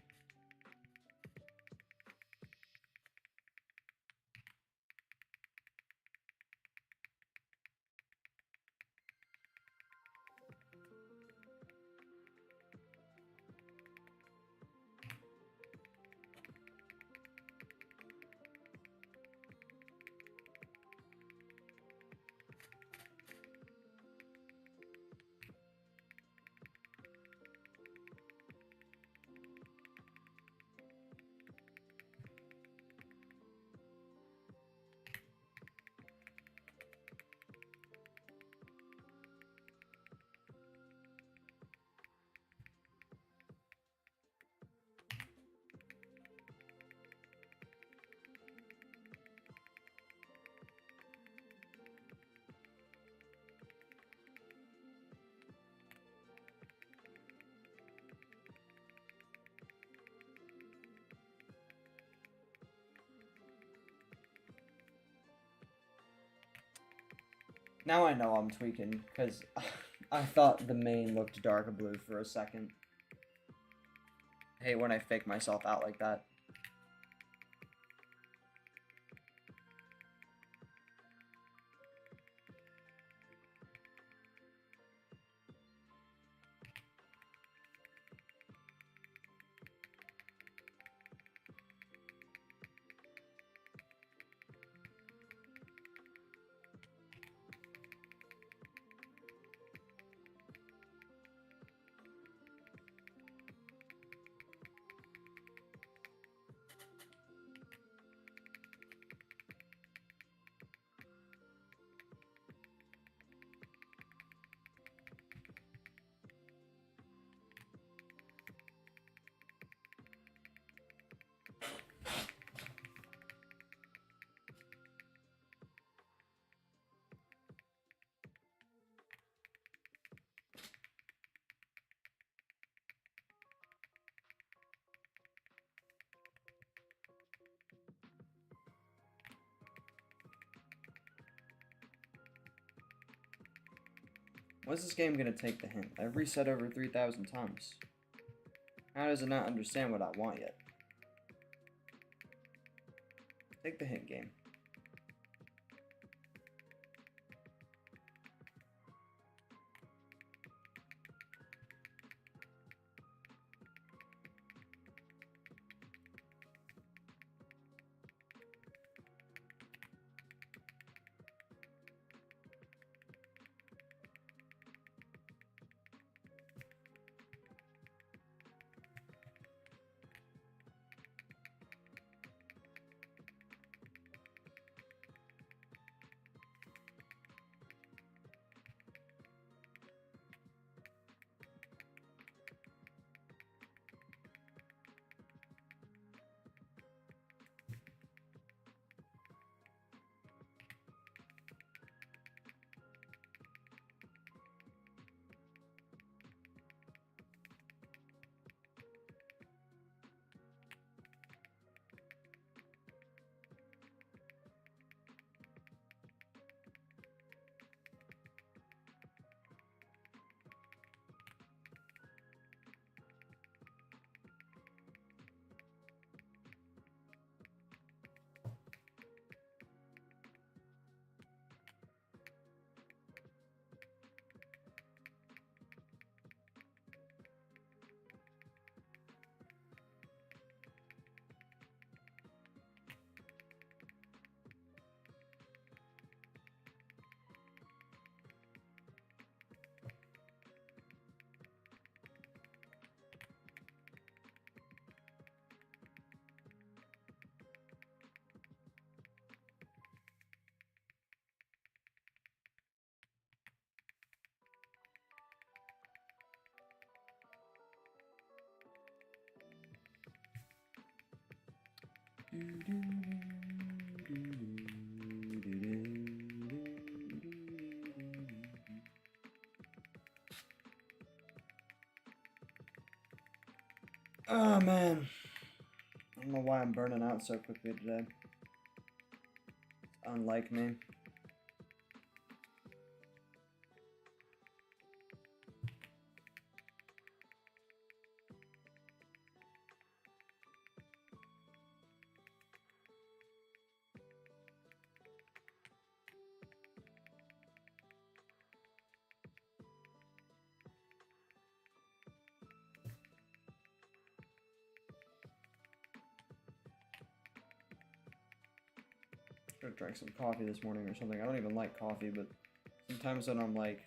now I know I'm tweaking, because I thought the main looked dark blue for a second. I hate when I fake myself out like that. What's this game gonna take the hint? I've reset over 3,000 times. How does it not understand what I want yet? Take the hint, game. Oh man. I don't know why I'm burning out so quickly today. Unlike me. Should have drank some coffee this morning or something. I don't even like coffee, but sometimes when I'm like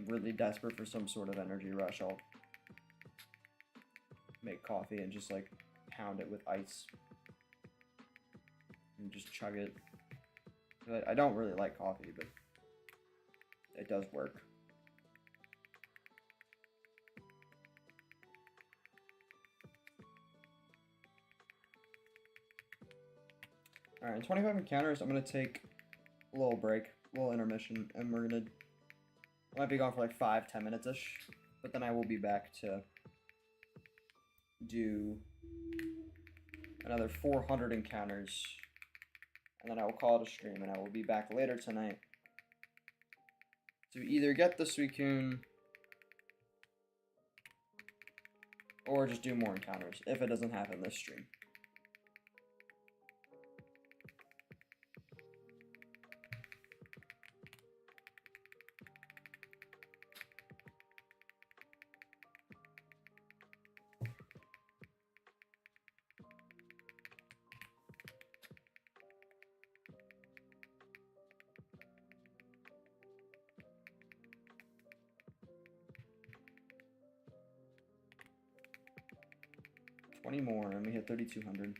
really desperate for some sort of energy rush, I'll make coffee and just like pound it with ice and just chug it. I don't really like coffee, but it does work. Alright, 25 encounters, I'm going to take a little break, a little intermission, and we're going to, I might be gone for like 5-10 minutes-ish, but then I will be back to do another 400 encounters, and then I will call it a stream, and I will be back later tonight to either get the Suicune or just do more encounters if it doesn't happen this stream. More, and we hit 3,200.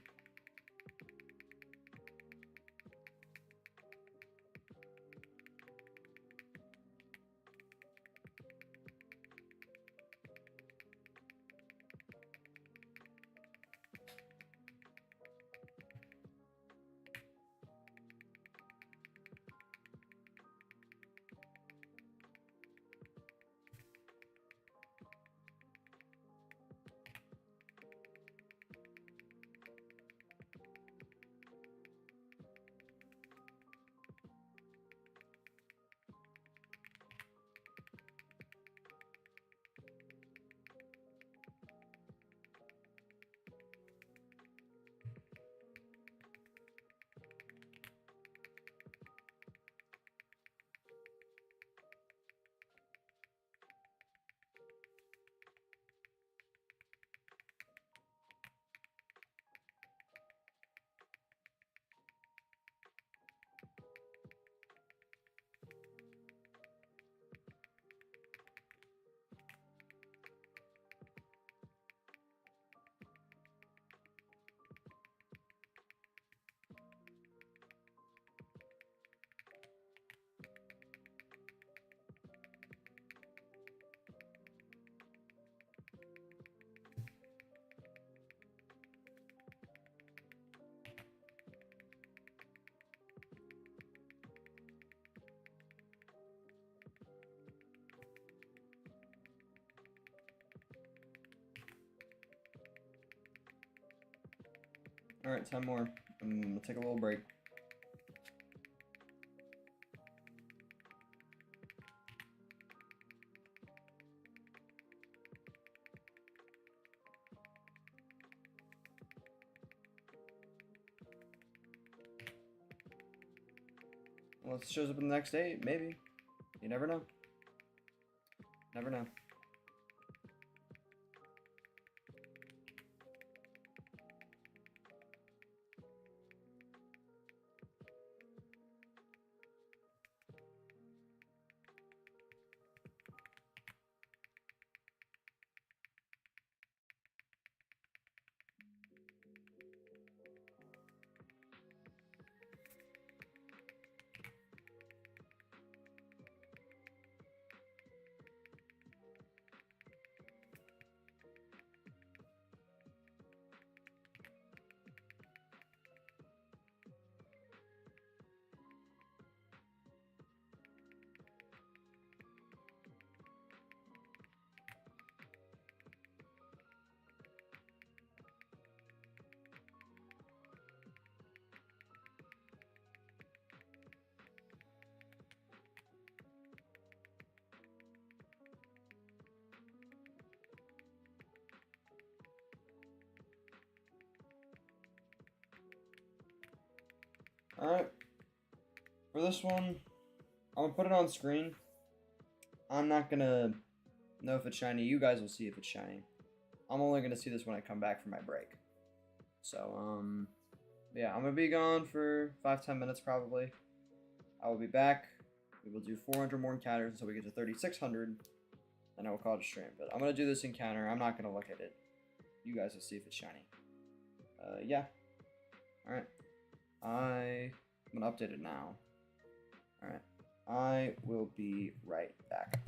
Alright, 10 more. We'll take a little break. Well, it shows up in the next day, maybe. You never know. Never know. Alright. For this one, I'm gonna put it on screen. I'm not gonna know if it's shiny. You guys will see if it's shiny. I'm only gonna see this when I come back from my break. So, yeah, I'm gonna be gone for 5-10 minutes probably. I will be back. We will do 400 more encounters until we get to 3,600. Then I will call it a stream. But I'm gonna do this encounter. I'm not gonna look at it. You guys will see if it's shiny. Yeah. Alright. I'm gonna update it now. Alright. I will be right back.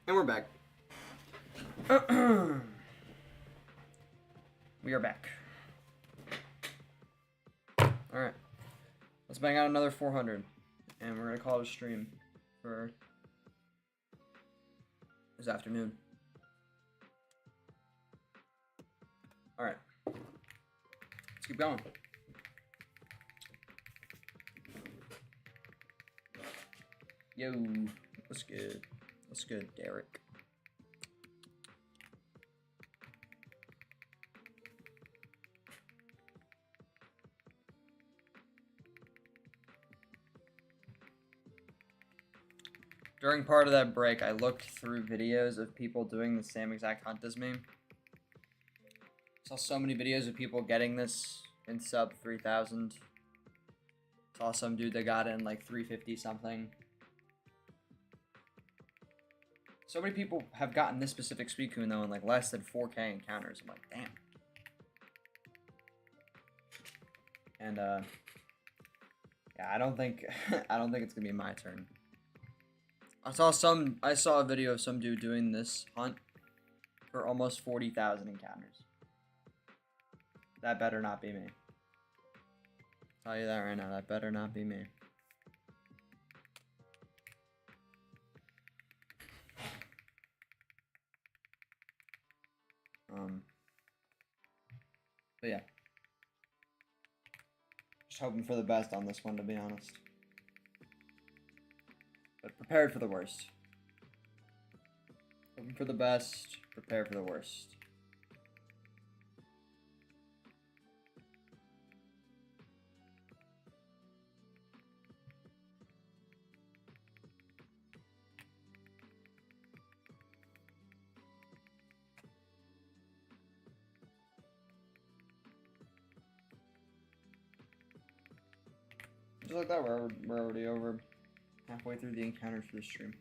And we're back. We are back. Alright. Let's bang out another 400. And we're going to call it a stream for this afternoon. keep going. Yo, what's good? What's good, Derek? During part of that break, I looked through videos of people doing the same exact hunt as me. Saw so many videos of people getting this in sub 3,000. Saw some dude that got it in like 350 something. So many people have gotten this specific Suicune though in like less than 4K encounters. I'm like, damn. And yeah, I don't think it's gonna be my turn. I saw a video of some dude doing this hunt for almost 40,000 encounters. That better not be me. I'll tell you that right now, that better not be me. But yeah. Just hoping for the best on this one, to be honest. But prepared for the worst. Hoping for the best, prepare for the worst. Just like that, we're already over halfway through the encounters for the stream.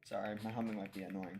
Sorry, my humming might be annoying.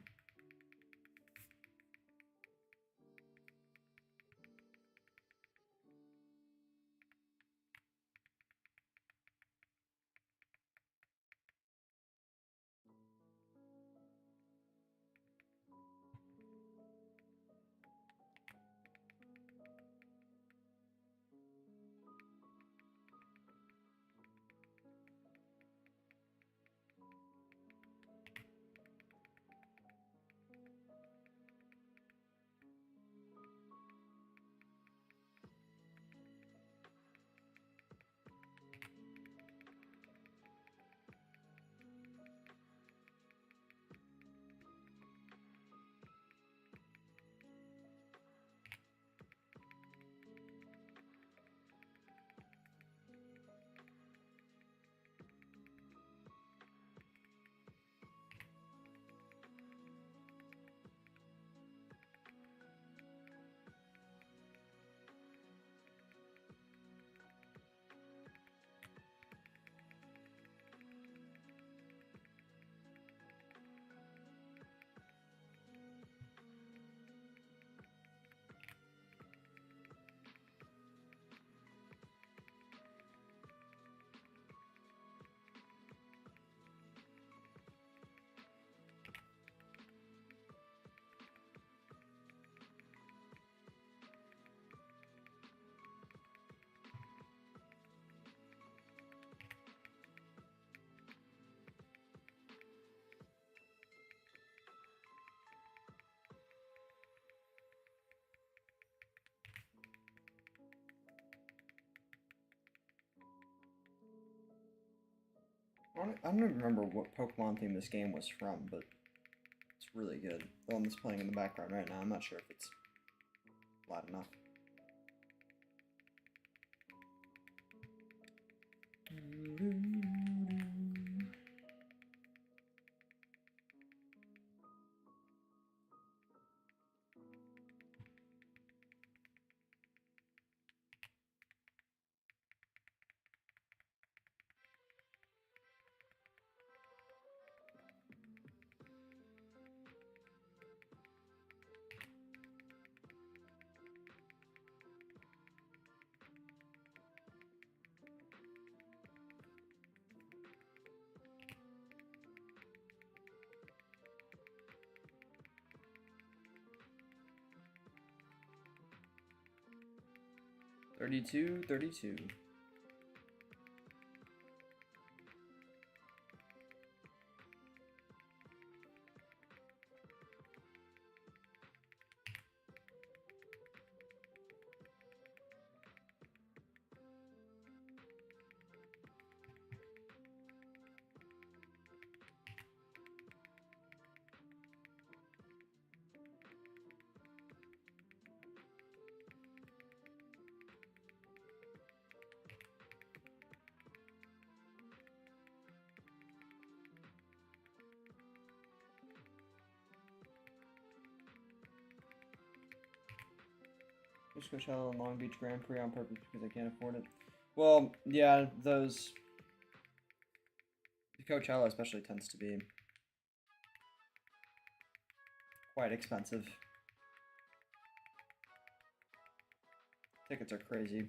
I don't even remember what Pokemon theme this game was from, but it's really good. The one that's playing in the background right now, I'm not sure if it's loud enough. 32, 32. Just Coachella and Long Beach Grand Prix on purpose because I can't afford it. Well, yeah, those Coachella especially tends to be quite expensive. Tickets are crazy.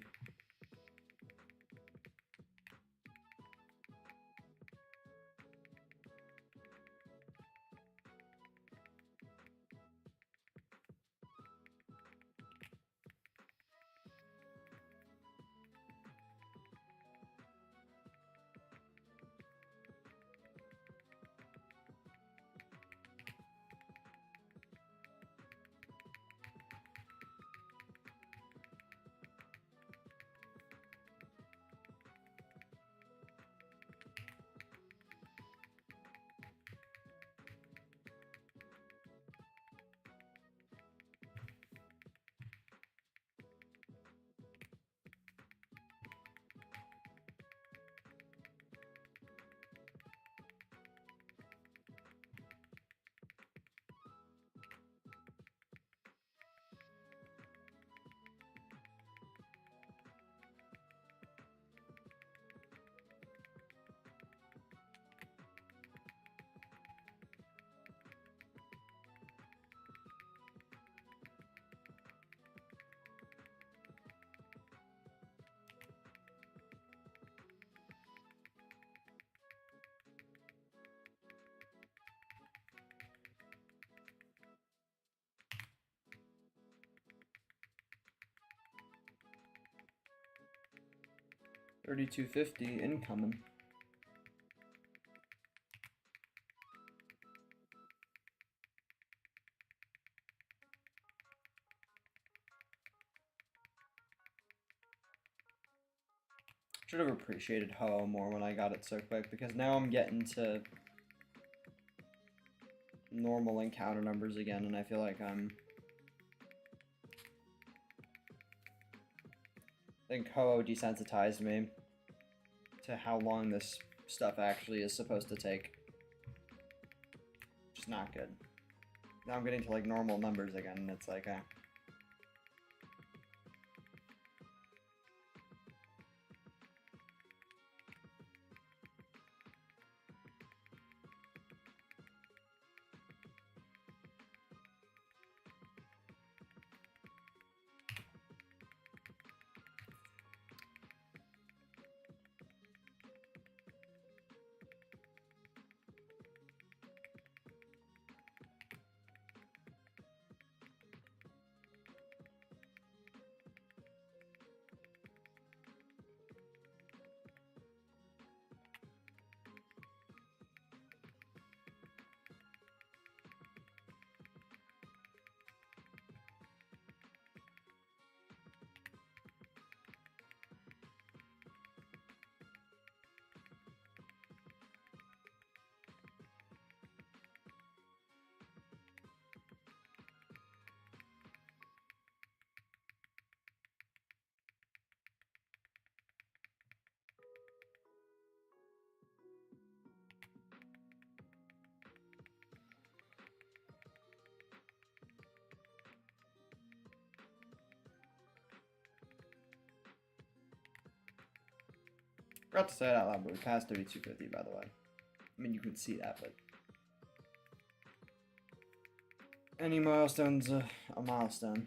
$32.50 incoming. Should have appreciated Ho more when I got it so quick, because now I'm getting to normal encounter numbers again, and I feel like I think Ho desensitized me to how long this stuff actually is supposed to take. Which is not good. Now I'm getting to like normal numbers again, and it's like, forgot to say it out loud, but we passed 32.50, by the way. I mean, you can see that, but any milestone's a milestone.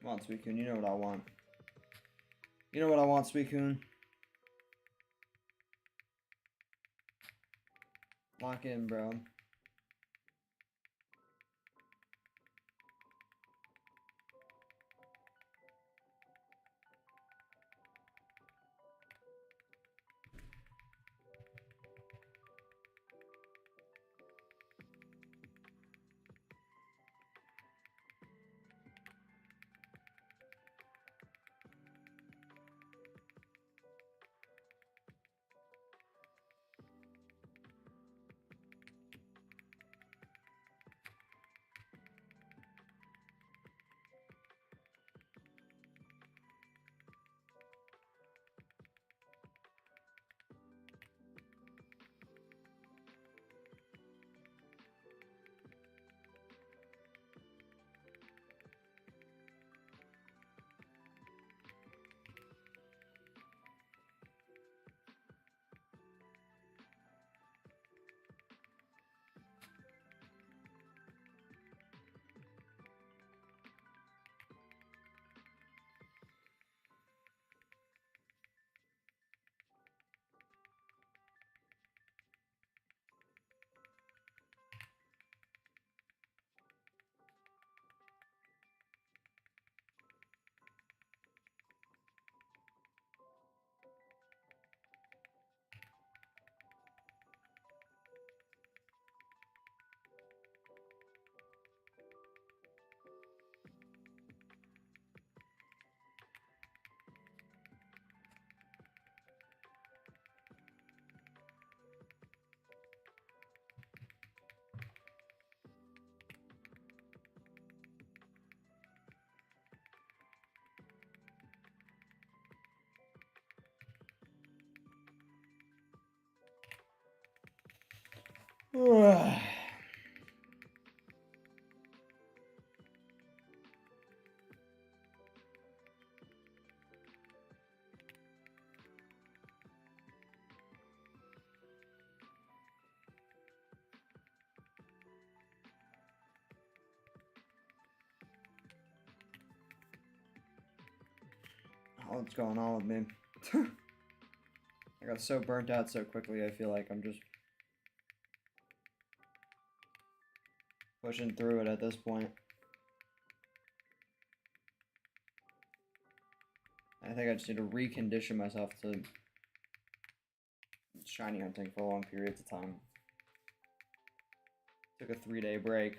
Come on, Suicune, you know what I want. You know what I want, Suicune. Lock in, bro. Oh, what's going on with me? I got so burnt out so quickly, I feel like I'm just pushing through it at this point. I think I just need to recondition myself to shiny hunting for long periods of time. Took a 3-day break.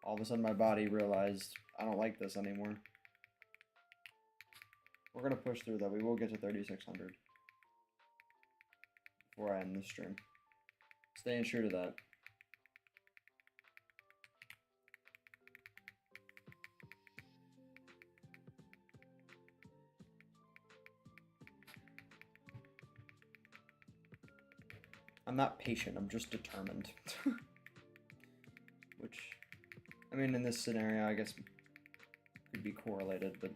All of a sudden my body realized I don't like this anymore. We're gonna push through though. We will get to 3,600 before I end this stream. Staying true to that. I'm not patient, I'm just determined. Which, I mean, in this scenario, I guess could be correlated, but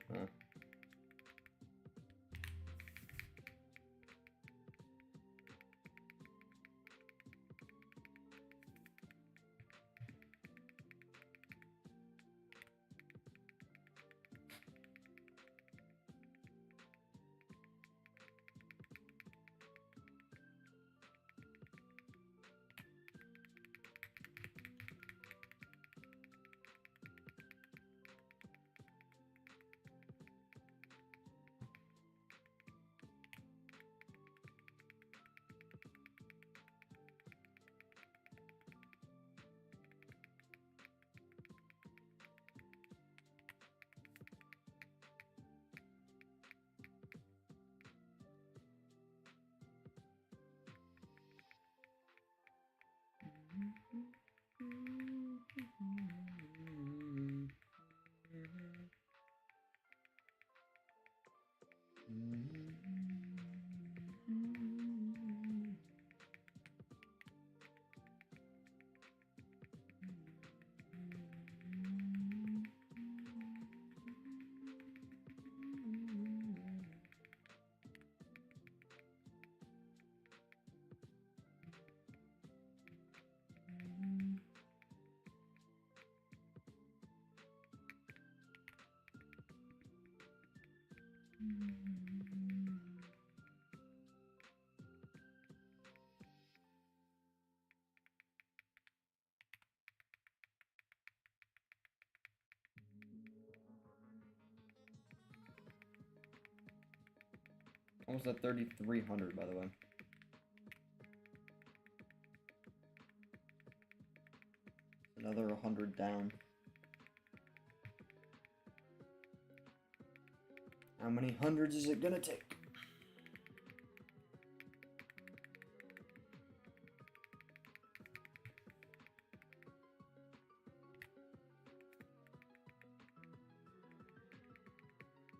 Almost at 3,300, by the way. Another 100 down. How many hundreds is it gonna take?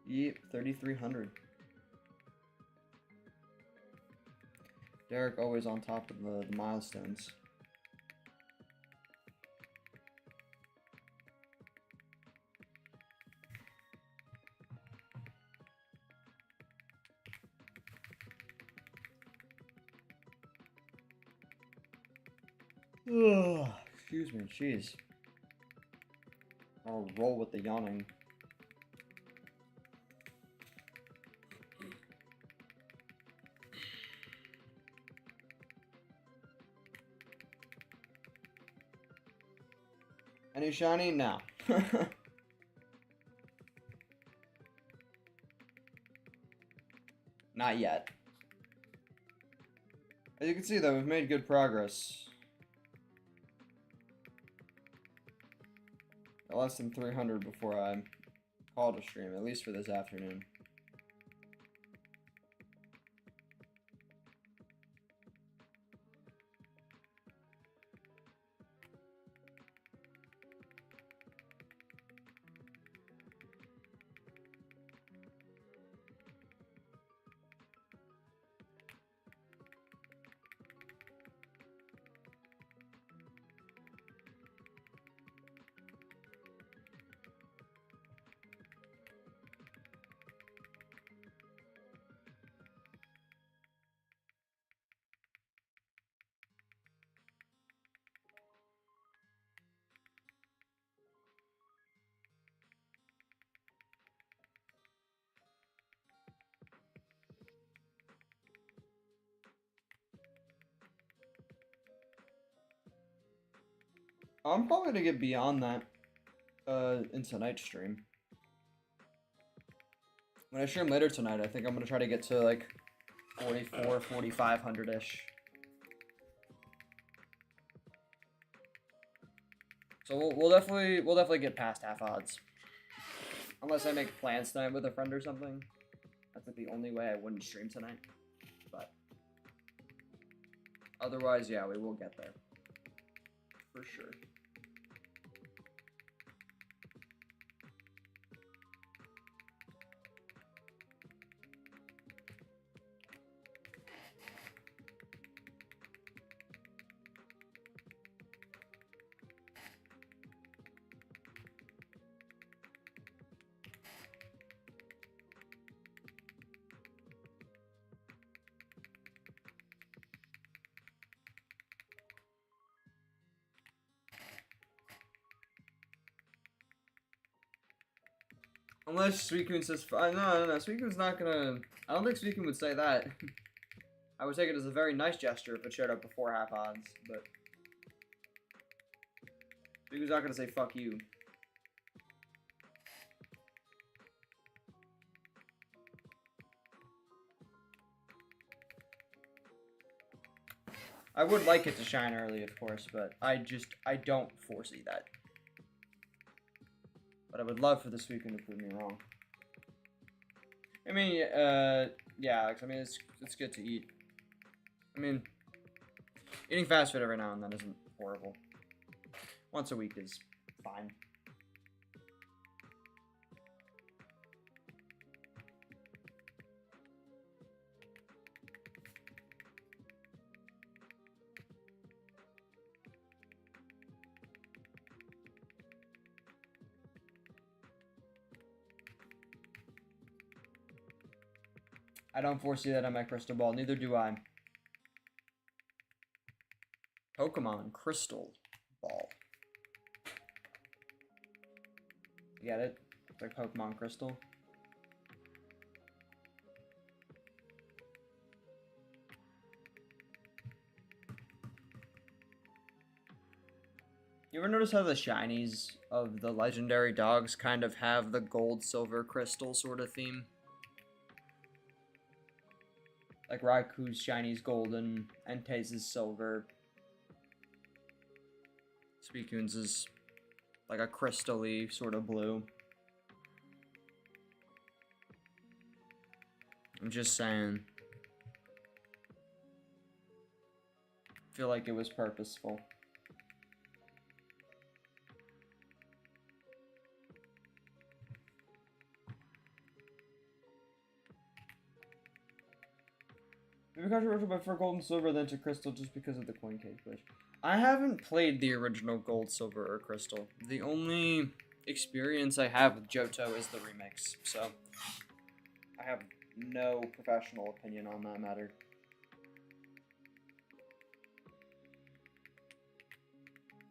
Yep, 3,300. Derek always on top of the milestones. Ugh, excuse me, jeez. I'll roll with the yawning. Any shiny? No. Not yet. As you can see, though, we've made good progress. Less than 300 before I called a stream, at least for this afternoon. I'm probably gonna get beyond that in tonight's stream. When I stream later tonight, I think I'm gonna try to get to like 44, 4,500-ish. So we'll definitely get past half odds. Unless I make plans tonight with a friend or something. That's like the only way I wouldn't stream tonight. But otherwise, yeah, we will get there. For sure. Unless Suicune says, no, Suicune's not gonna, I don't think Suicune would say that. I would take it as a very nice gesture if it showed up before half odds, but Suicune's not gonna say fuck you. I would like it to shine early, of course, but I don't foresee that. But I would love for the Suicune to prove me wrong. I mean, yeah, Alex, I mean, it's good to eat. I mean, eating fast food every now and then isn't horrible. Once a week is fine. I don't foresee that on my crystal ball. Neither do I. Pokemon Crystal Ball. You get it? It's like Pokemon Crystal. You ever notice how the shinies of the legendary dogs kind of have the gold, silver, crystal sort of theme? Like Raiku's shinies golden, Entei's is silver. Suicune's is like a crystal-y sort of blue. I'm just saying. I feel like it was purposeful. Maybe controversial, but for gold and silver, then to crystal, just because of the coin cage glitch. I haven't played the original gold, silver, or crystal. The only experience I have with Johto is the remix, so I have no professional opinion on that matter.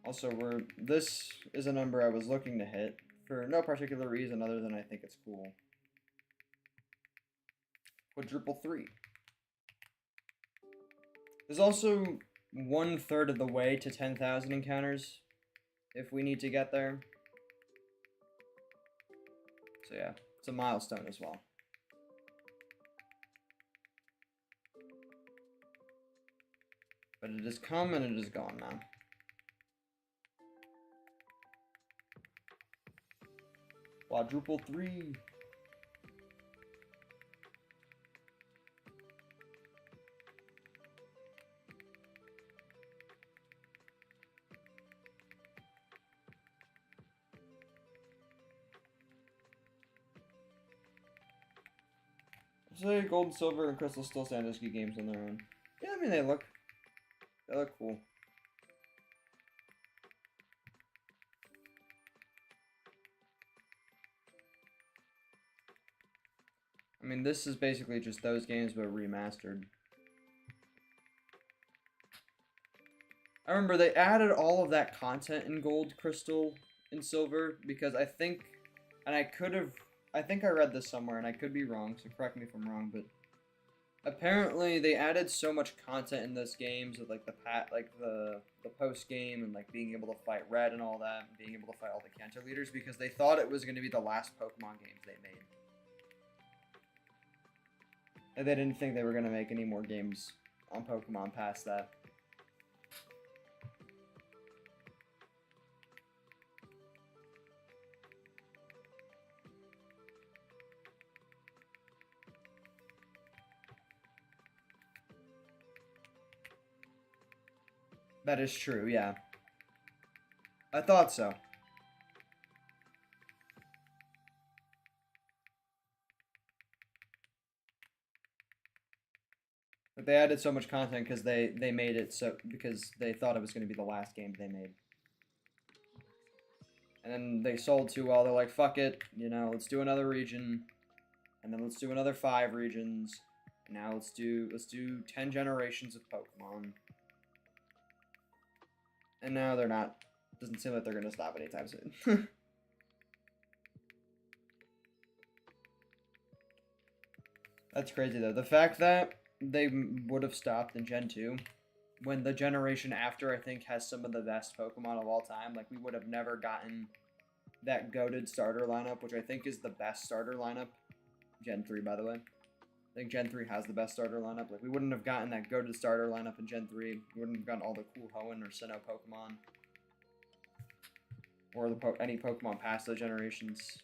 Also, this is a number I was looking to hit for no particular reason other than I think it's cool. Quadruple 3. There's also 1/3 of the way to 10,000 encounters if we need to get there. So yeah, it's a milestone as well. But it has come and it is gone now. Quadruple 3. Say gold, silver, and crystal still stand as good games on their own. Yeah, I mean they look cool. I mean, this is basically just those games but remastered. I remember they added all of that content in gold, crystal, and silver because I think I read this somewhere and I could be wrong, so correct me if I'm wrong, but apparently they added so much content in those games with like the post game and like being able to fight red and all that, and being able to fight all the Kanto leaders because they thought it was going to be the last Pokemon games they made. And they didn't think they were going to make any more games on Pokemon past that. That is true, yeah. I thought so. But they added so much content because they made it so because they thought it was going to be the last game they made. And then they sold too well. They're like, fuck it, you know, let's do another region, and then let's do another 5 regions. And now let's do 10 generations of Pokemon. And now they're not. Doesn't seem like they're gonna stop anytime soon. That's crazy though. The fact that they would have stopped in Gen 2 when the generation after I think has some of the best Pokemon of all time. Like we would have never gotten that goated starter lineup, which I think is the best starter lineup. Gen 3, by the way. I think Gen 3 has the best starter lineup. Like, we wouldn't have gotten that go-to starter lineup in Gen 3. We wouldn't have gotten all the cool Hoenn or Sinnoh Pokemon. Or any Pokemon past those generations.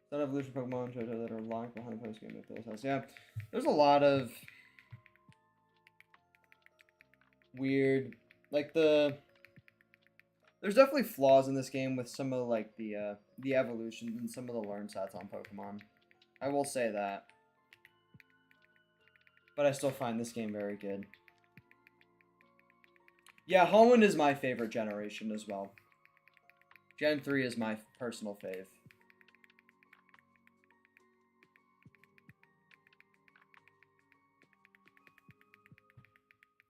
Sun Evolution Pokemon Johto that are locked behind the post-game with those house. Yeah, there's a lot of weird, like there's definitely flaws in this game with some of like the evolutions and some of the learn sets on Pokemon. I will say that. But I still find this game very good. Yeah, Hoenn is my favorite generation as well. Gen 3 is my personal fave.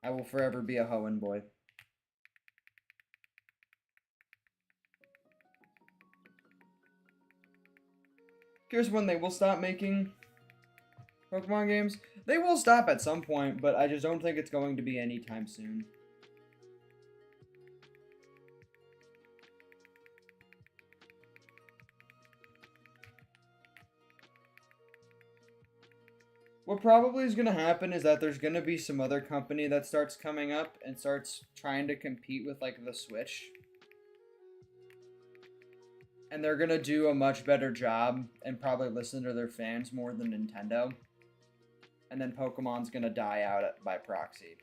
I will forever be a Hoenn boy. Here's when they will stop making Pokemon games. They will stop at some point, but I just don't think it's going to be anytime soon. What probably is going to happen is that there's going to be some other company that starts coming up and starts trying to compete with like the Switch. And they're going to do a much better job and probably listen to their fans more than Nintendo. And then Pokemon's going to die out by proxy.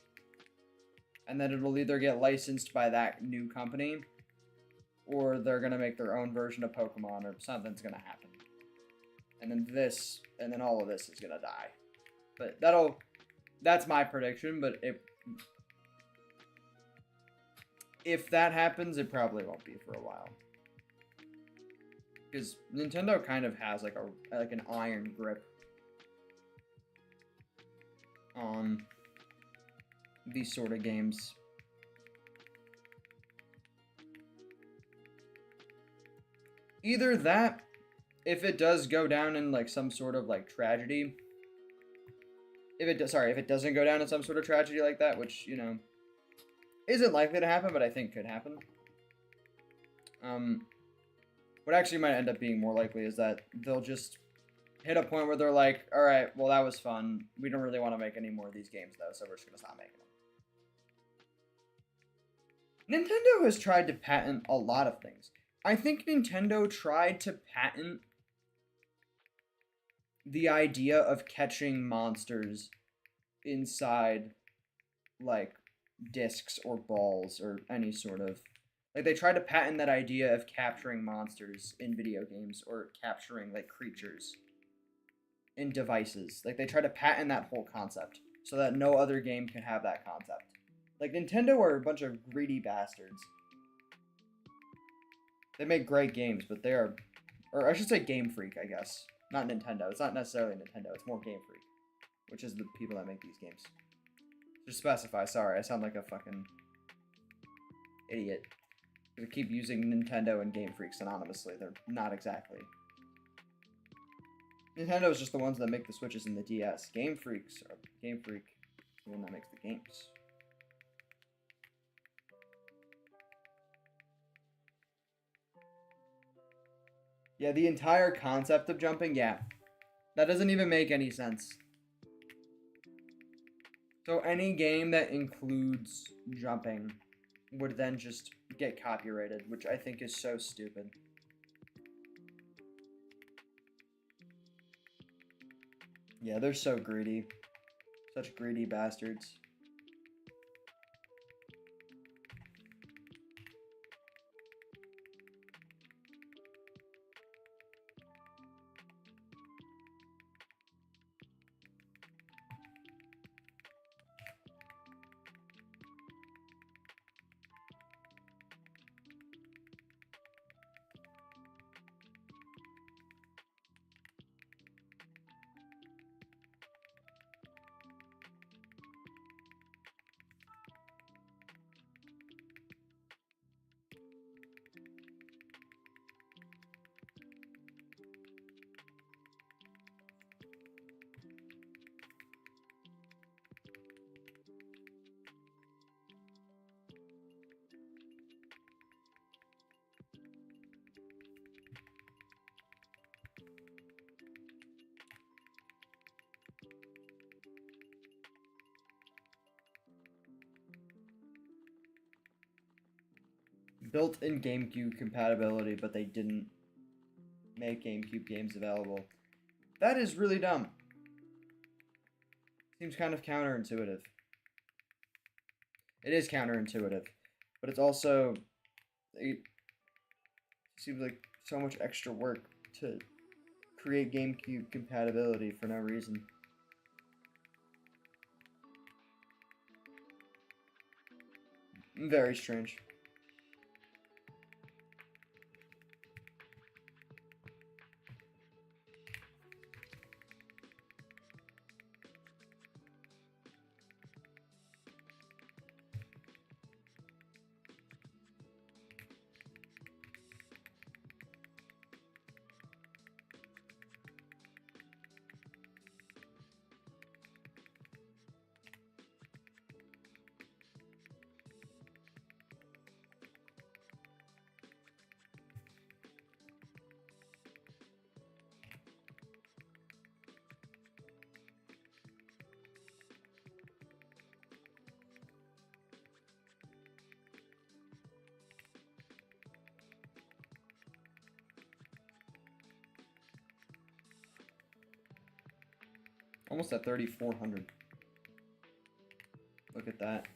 And then it'll either get licensed by that new company, or they're going to make their own version of Pokemon, or something's going to happen. And then all of this is going to die. But that's my prediction, but if that happens, it probably won't be for a while. Because Nintendo kind of has like an iron grip on these sort of games. Either that, if it does go down in like some sort of like tragedy, if it doesn't go down in some sort of tragedy like that, which, you know, isn't likely to happen, but I think could happen. What actually might end up being more likely is that they'll just hit a point where they're like, all right, well, that was fun. We don't really want to make any more of these games, though, so we're just going to stop making them. Nintendo has tried to patent a lot of things. I think Nintendo tried to patent the idea of catching monsters inside, like, discs or balls or any sort of... Like, they tried to patent that idea of capturing monsters in video games or capturing, like, creatures in devices. Like, they tried to patent that whole concept so that no other game can have that concept. Like, Nintendo are a bunch of greedy bastards. They make great games, but they are... Or I should say Game Freak, I guess. Not Nintendo. It's not necessarily Nintendo. It's more Game Freak, which is the people that make these games. Just specify. Sorry, I sound like a fucking idiot. I keep using Nintendo and Game Freak synonymously. They're not exactly. Nintendo is just the ones that make the Switches and the DS. Game Freak is the one that makes the games. Yeah, the entire concept of jumping, yeah. That doesn't even make any sense. So any game that includes jumping would then just get copyrighted, which I think is so stupid. Yeah, they're so greedy. Such greedy bastards. Built-in GameCube compatibility, but they didn't make GameCube games available. That is really dumb. Seems kind of counterintuitive. It is counterintuitive, but it's also... It seems like so much extra work to create GameCube compatibility for no reason. Very strange. Almost at 3,400. Look at that.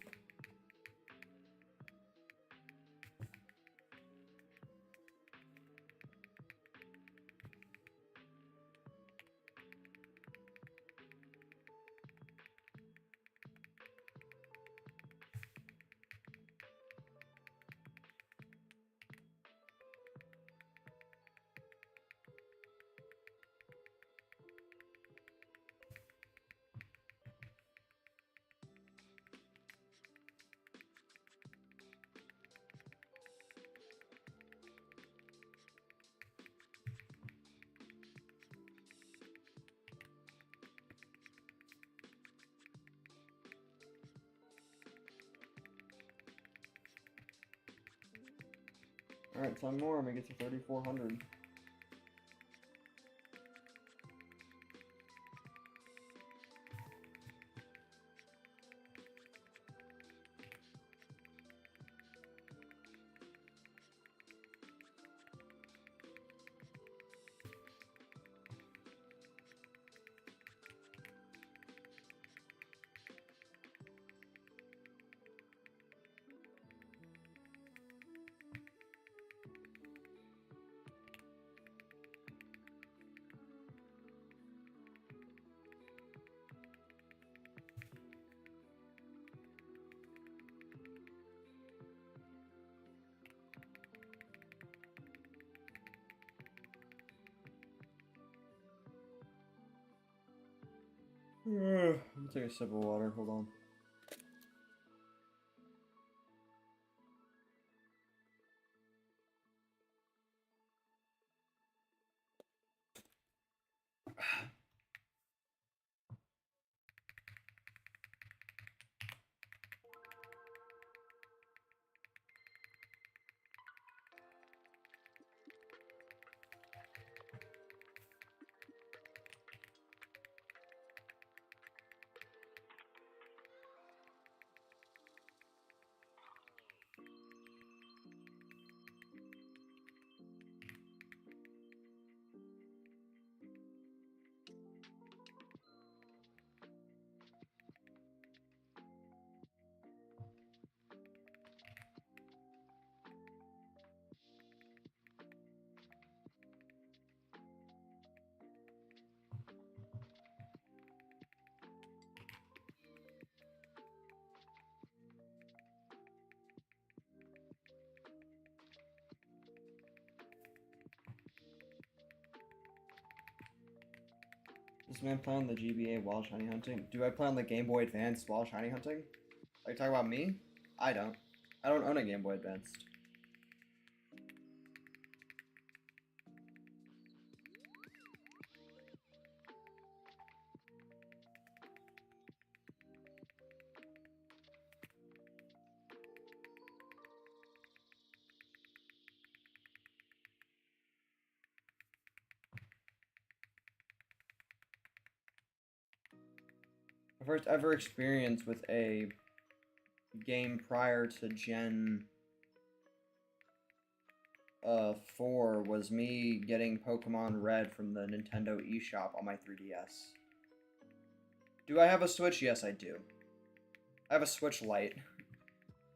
Alright, 10 more, I'm gonna get to 3,400. Let me take a sip of water, hold on. This man play on the GBA while shiny hunting? Do I play on the Game Boy Advance while shiny hunting? Are you talking about me? I don't. I don't own a Game Boy Advanced. First ever experience with a game prior to Gen 4 was me getting Pokemon Red from the Nintendo eShop on my 3DS. Do I have a Switch? Yes, I do. I have a Switch Lite.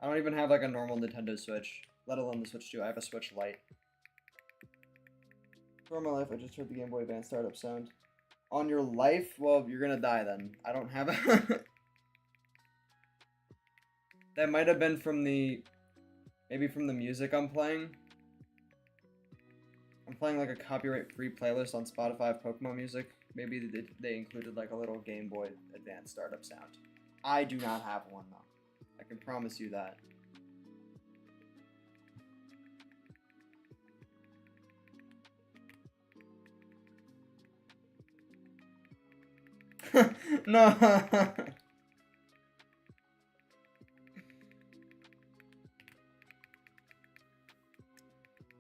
I don't even have like a normal Nintendo Switch, let alone the Switch 2. I have a Switch Lite. For my life, I just heard the Game Boy Advance startup sound. On your life? Well, you're gonna die then. I don't have a... That might have been from the... Maybe from the music I'm playing. I'm playing like a copyright-free playlist on Spotify of Pokemon music. Maybe they included like a little Game Boy Advance startup sound. I do not have one though. I can promise you that. No.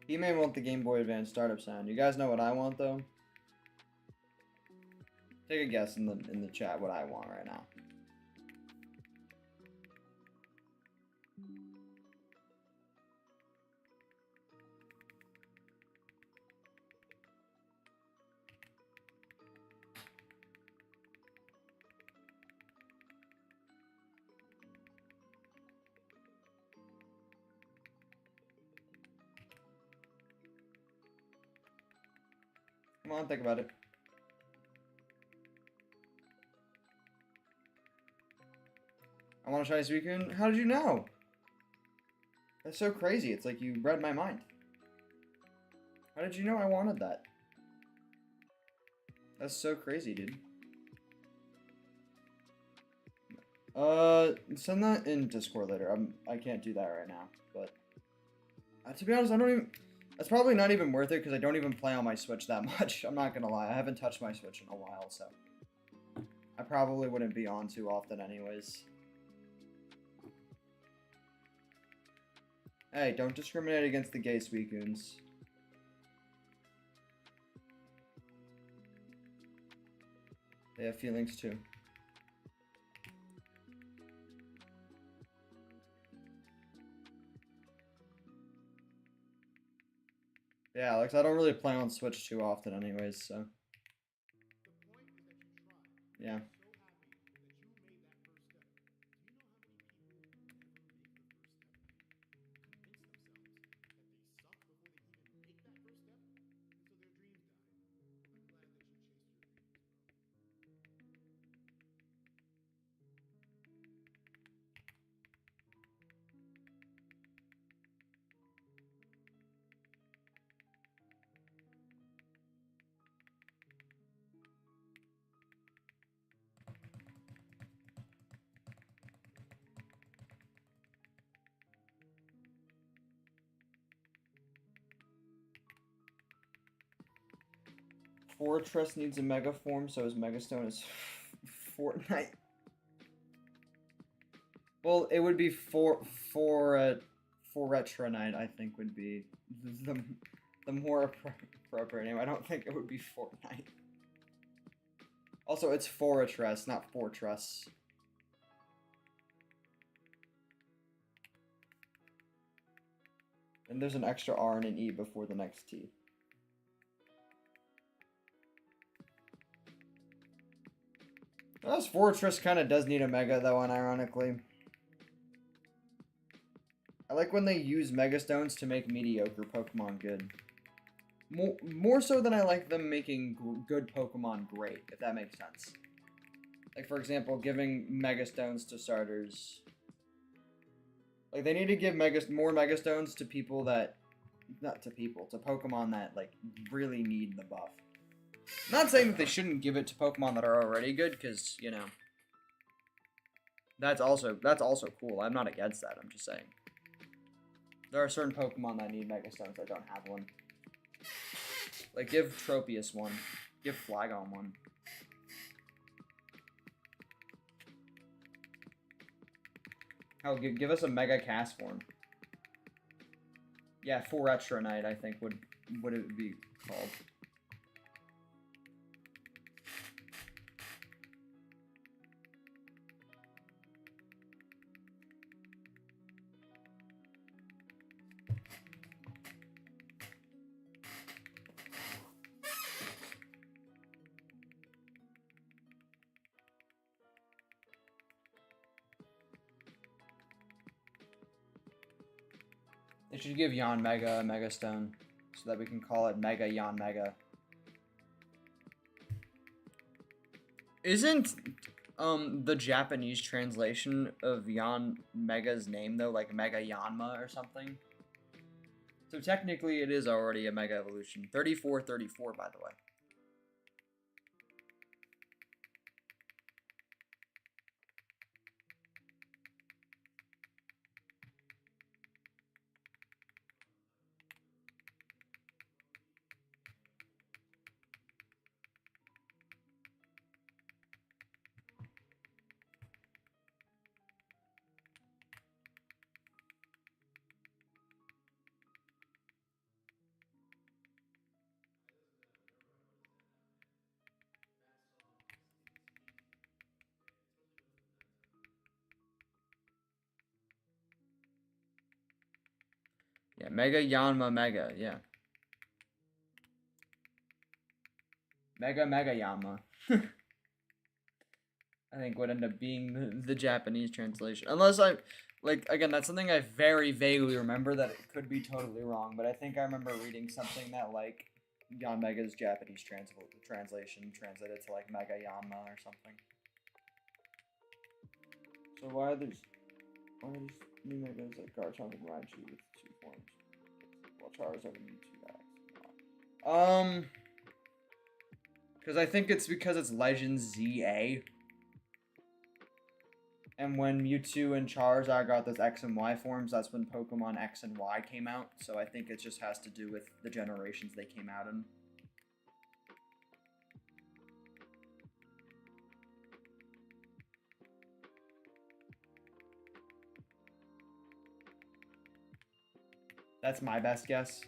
He may want the Game Boy Advance startup sound. You guys know what I want though? Take a guess in the chat what I want right now. Come on, think about it. I want to try Suicune. How did you know? That's so crazy. It's like you read my mind. How did you know I wanted that? That's so crazy, dude. Send that in Discord later. I can't do that right now, but to be honest, I don't even. That's probably not even worth it because I don't even play on my Switch that much. I'm not gonna lie. I haven't touched my Switch in a while, so I probably wouldn't be on too often, anyways. Hey, don't discriminate against the gay Suicunes. They have feelings too. Yeah, Alex, I don't really play on Switch too often anyways, so. Yeah. Fortress needs a Mega form, so his Megastone is Fortnite. Well, it would be for Retronite, I think would be the more appropriate name. I don't think it would be Fortnite. Also, it's Fortress, not Fortress. And there's an extra R and an E before the next T. This Fortress kind of does need a Mega, though, unironically. I like when they use Mega Stones to make mediocre Pokemon good. More so than I like them making good Pokemon great, if that makes sense. Like, for example, giving Mega Stones to starters. Like, they need to give more Mega Stones to people that... Not to people, to Pokemon that, like, really need the buff. I'm not saying that they shouldn't give it to Pokemon that are already good, because, you know, that's also cool. I'm not against that, I'm just saying. There are certain Pokemon that need Mega Stones that don't have one. Like, give Tropius one. Give Flagon one. Oh, give us a Mega Cast form. Yeah, Retronite, I think, would it be called. They should give Yanmega a Mega Stone, so that we can call it Mega Yanmega. Isn't the Japanese translation of Yanmega's name though like Mega Yanma or something? So technically it is already a Mega Evolution. 3434 by the way. Yeah, Mega Yanma Mega, yeah. Mega Yanma. I think would end up being the Japanese translation. Unless again, that's something I very vaguely remember that it could be totally wrong, but I think I remember reading something that, like, Yanmega's Japanese translation translated to like Mega Yanma or something. So why are these new Megas like Garchomp and Raichu with 2 forms? Well, Charizard and Mewtwo X. Because I think it's because it's Legend ZA. And when Mewtwo and Charizard got those X and Y forms, that's when Pokemon X and Y came out. So I think it just has to do with the generations they came out in. That's my best guess.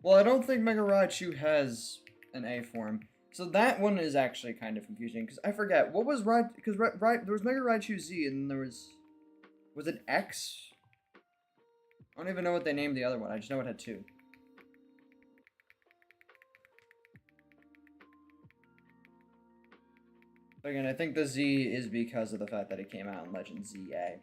Well, I don't think Mega Raichu has an A form. So that one is actually kind of confusing, because I forget, what was Raichu, because there was Mega Raichu Z, and then there was it X? I don't even know what they named the other one, I just know it had 2. Again, I think the Z is because of the fact that it came out in Legend ZA.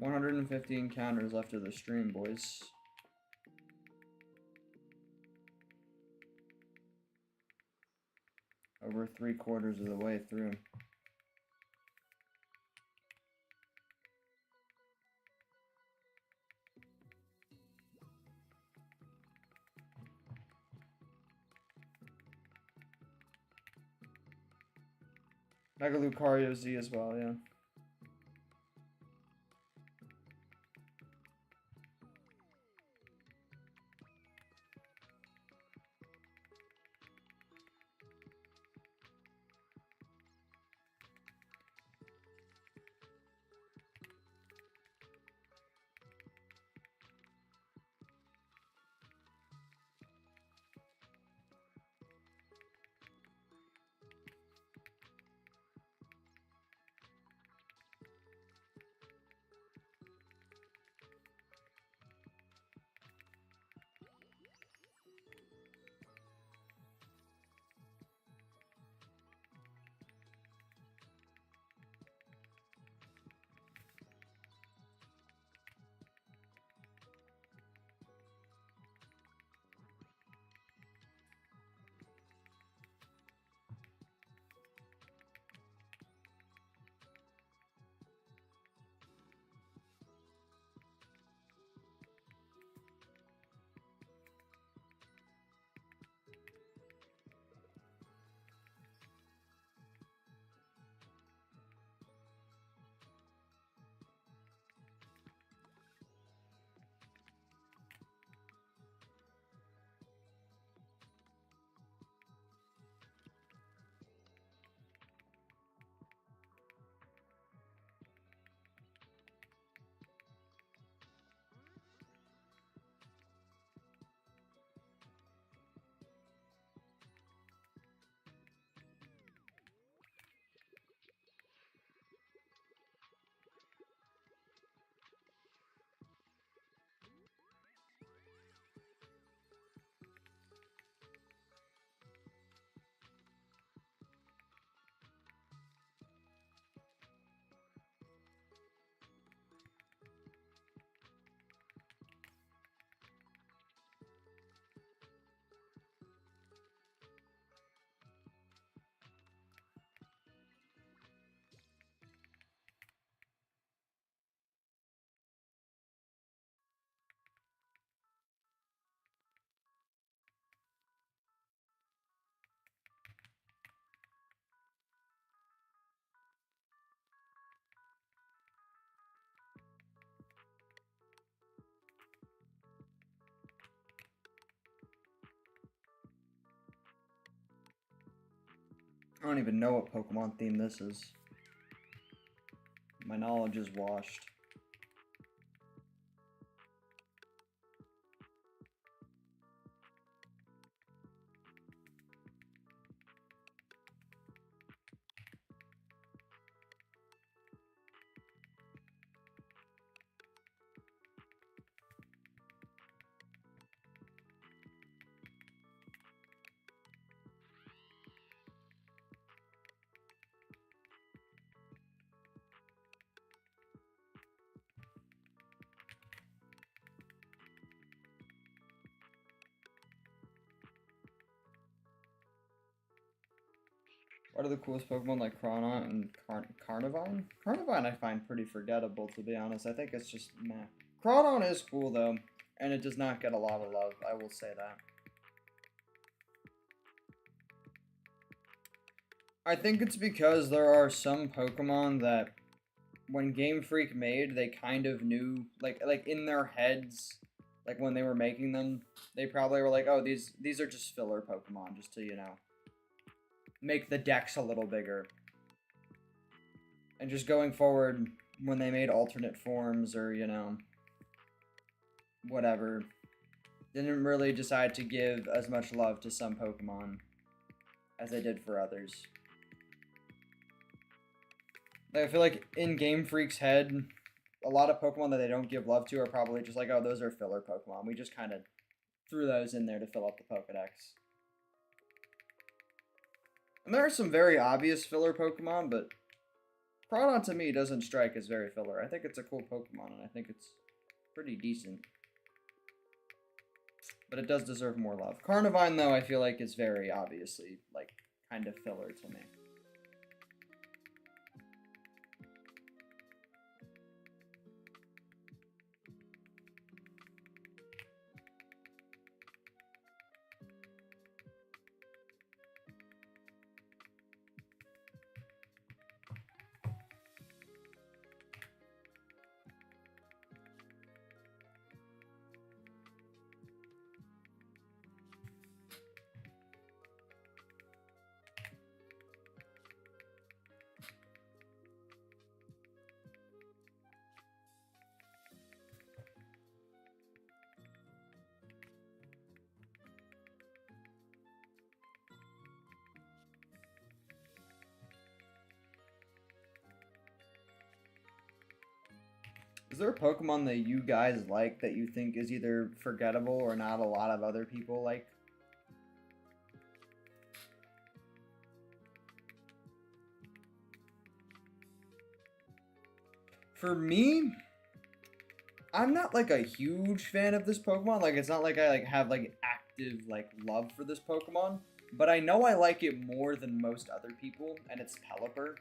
150 encounters left of the stream, boys. Over 3/4 of the way through. Mega Lucario Z as well, yeah. I don't even know what Pokemon theme this is. My knowledge is washed. What are the coolest Pokemon like Chronon and Carnivine? Carnivine I find pretty forgettable, to be honest. I think it's just meh. Chronon is cool though, and it does not get a lot of love, I will say that. I think it's because there are some Pokemon that when Game Freak made, they kind of knew, like in their heads, like when they were making them, they probably were like, oh, these are just filler Pokemon, just to, you know, make the decks a little bigger. And just going forward, when they made alternate forms or, you know, whatever, didn't really decide to give as much love to some Pokemon as they did for others. Like, I feel like in Game Freak's head, a lot of Pokemon that they don't give love to are probably just like, oh, those are filler Pokemon. We just kind of threw those in there to fill up the Pokedex. And there are some very obvious filler Pokemon, but Groudon to me doesn't strike as very filler. I think it's a cool Pokemon, and I think it's pretty decent. But it does deserve more love. Carnivine, though, I feel like is very obviously, like, kind of filler to me. Is there a Pokemon that you guys like that you think is either forgettable or not a lot of other people like? For me, I'm not like a huge fan of this Pokemon. Like, it's not like I like have like active like love for this Pokemon, but I know I like it more than most other people, and it's Pelipper.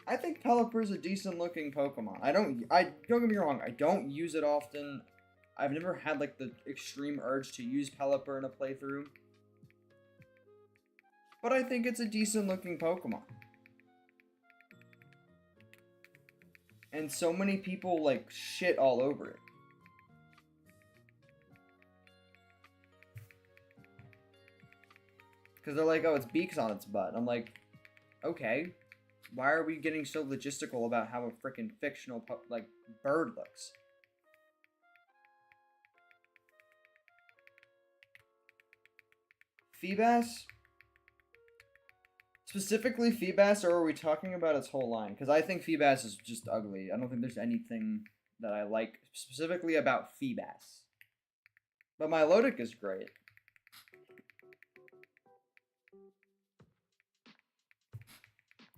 I think Pelipper's a decent looking Pokemon. I don't get me wrong, I don't use it often. I've never had like the extreme urge to use Pelipper in a playthrough. But I think it's a decent looking Pokemon. And so many people like shit all over it. Because they're like, oh, it's beaks on its butt. I'm like, okay. Why are we getting so logistical about how a freaking fictional like bird looks? Feebas? Specifically Feebas, or are we talking about its whole line? Because I think Feebas is just ugly. I don't think there's anything that I like specifically about Feebas. But Milotic is great.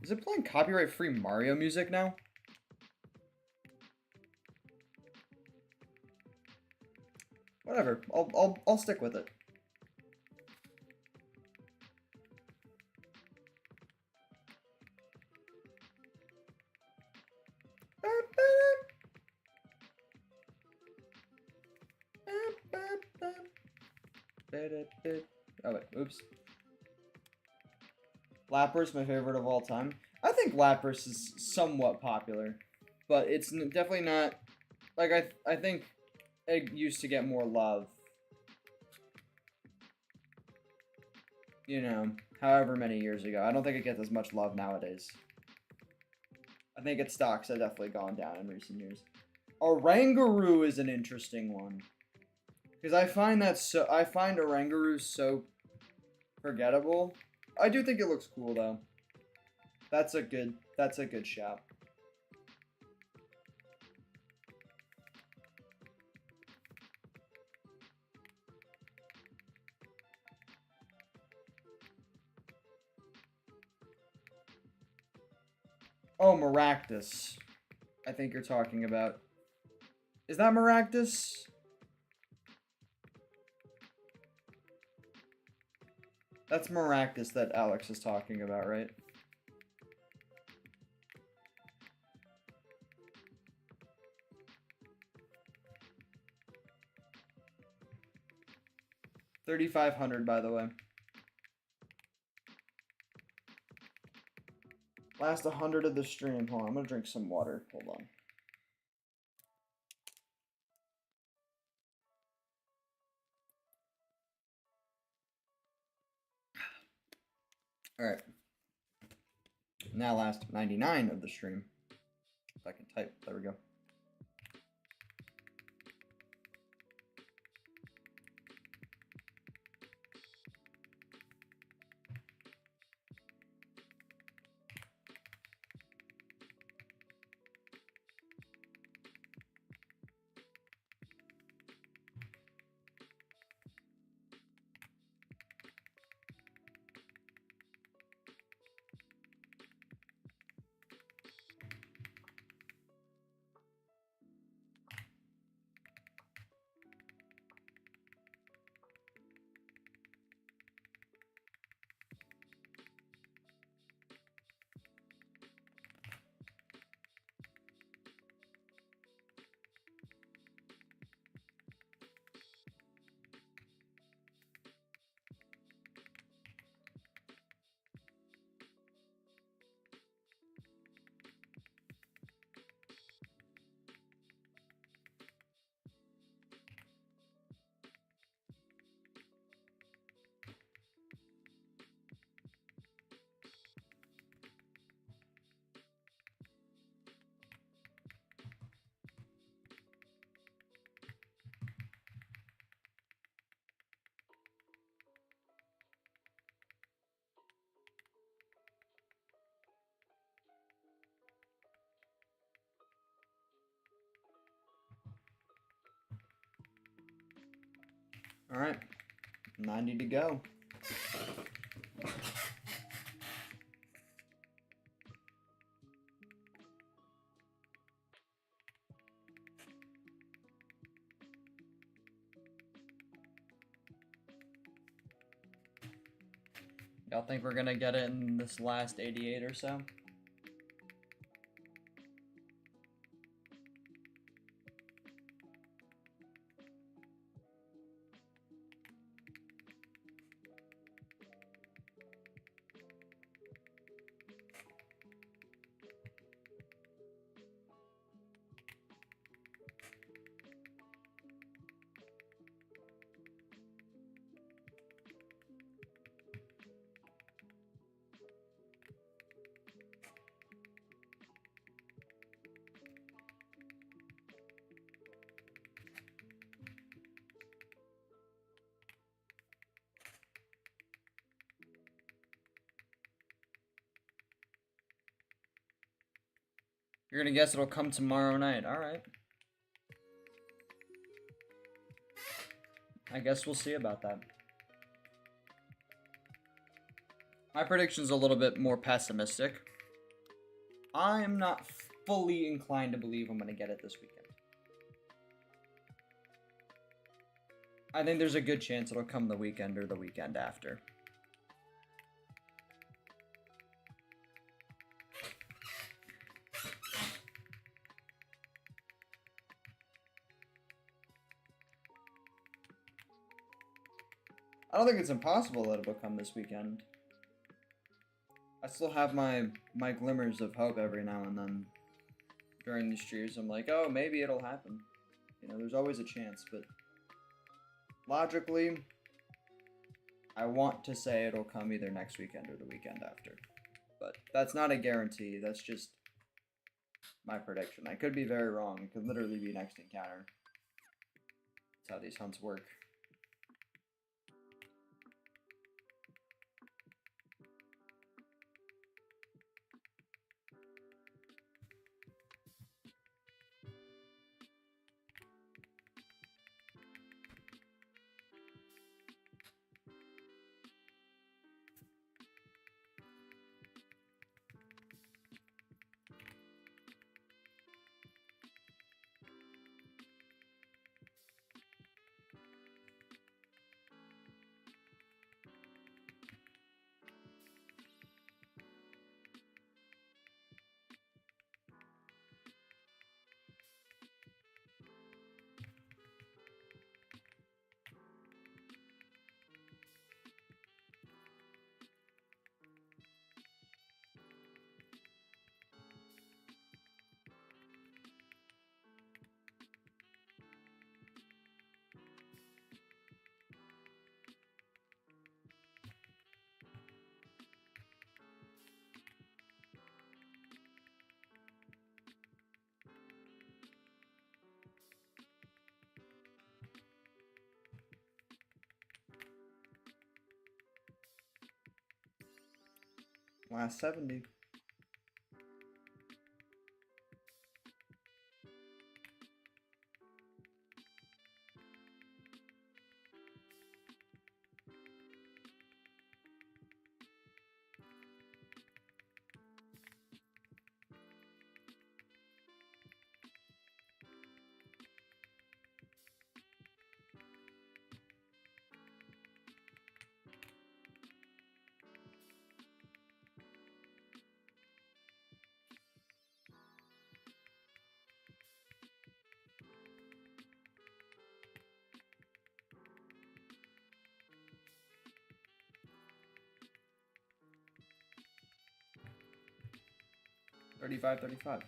Is it playing copyright-free Mario music now? Whatever. I'll stick with it. Oh wait, oops. Lapras, my favorite of all time. I think Lapras is somewhat popular, but it's definitely not, like, I think it used to get more love. You know, however many years ago. I don't think it gets as much love nowadays. I think its stocks have definitely gone down in recent years. Orangaroo is an interesting one. Because I find Orangaroo so forgettable. I do think it looks cool though. That's a good shout. Oh, Maractus. I think you're talking about. Is that Maractus? That's Maractus that Alex is talking about, right? $3,500, by the way. Last 100 of the stream. Hold on, I'm gonna drink some water. Hold on. Alright. Now last 99 of the stream. If I can type. There we go. All right, 90 to go. Y'all think we're gonna get it in this last 88 or so? You're gonna guess it'll come tomorrow night. Alright. I guess we'll see about that. My prediction's a little bit more pessimistic. I'm not fully inclined to believe I'm gonna get it this weekend. I think there's a good chance it'll come the weekend or the weekend after. I don't think it's impossible that it'll come this weekend. I still have my glimmers of hope every now and then during these streams. I'm like, oh, maybe it'll happen. You know, there's always a chance, but logically, I want to say it'll come either next weekend or the weekend after. But that's not a guarantee. That's just my prediction. I could be very wrong. It could literally be next encounter. That's how these hunts work. Last 70. $35.35.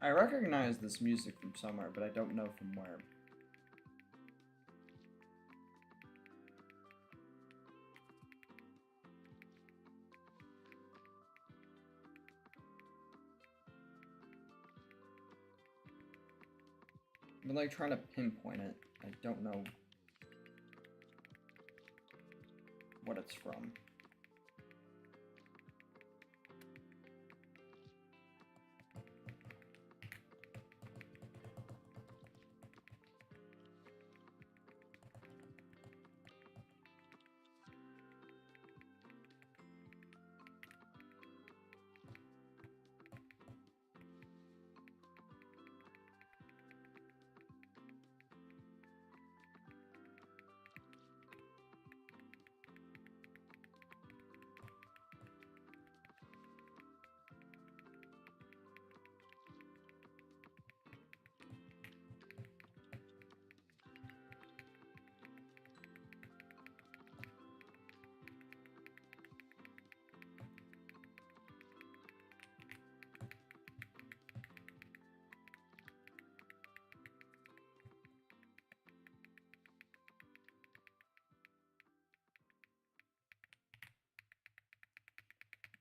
I recognize this music from somewhere, but I don't know from where. I'm like trying to pinpoint it. I don't know what it's from.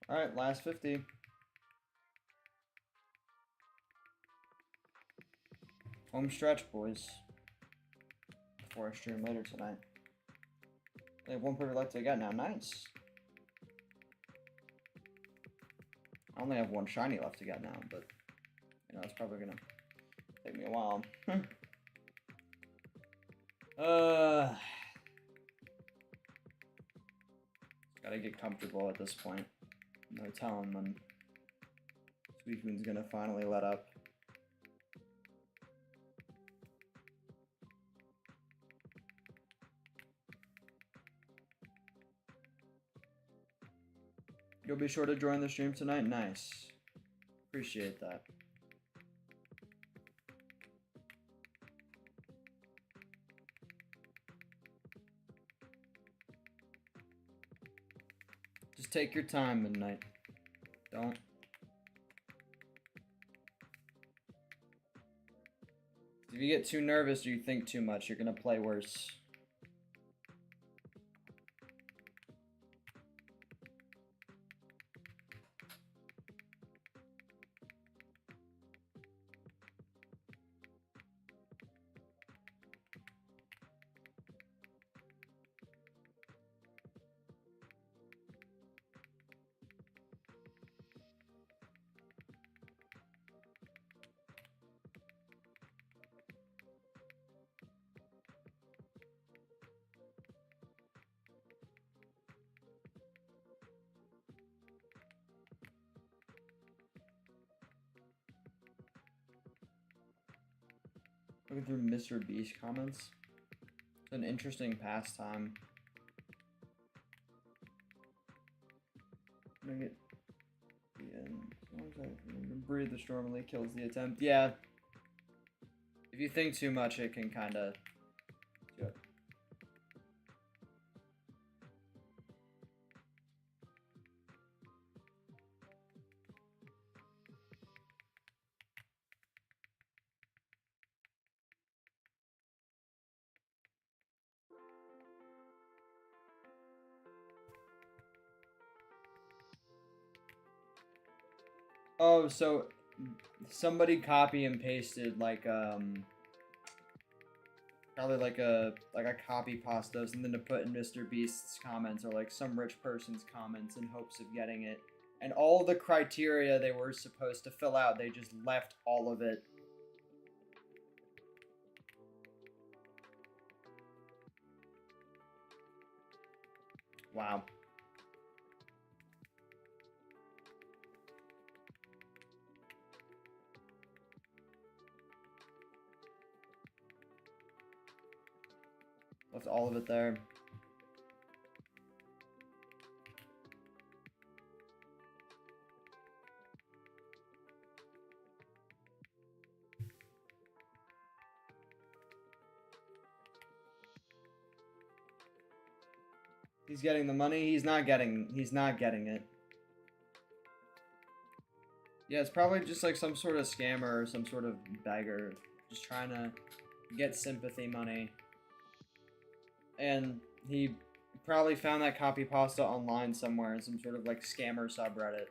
Alright, last 50. Home stretch, boys. Before I stream later tonight. I have one perfect left to get now. Nice. I only have one shiny left to get now, but you know it's probably gonna take me a while. Gotta get comfortable at this point. No telling when Suicune's gonna finally let up. You'll be sure to join the stream tonight? Nice. Appreciate that. Just take your time, Midnight. Don't. If you get too nervous or you think too much, you're gonna play worse. Looking through Mr. Beast comments. It's an interesting pastime. I'm gonna get the end. As long as I breathe, the storm only kills the attempt. Yeah. If you think too much, it can kind of do it. Oh, so somebody copy and pasted like probably like a copy pasta, something to put in Mr. Beast's comments or like some rich person's comments in hopes of getting it. And all the criteria they were supposed to fill out, they just left all of it. Wow. Left all of it there. He's getting the money. He's not getting it. Yeah, it's probably just like some sort of scammer or some sort of beggar just trying to get sympathy money. And he probably found that copy pasta online somewhere in some sort of like scammer subreddit.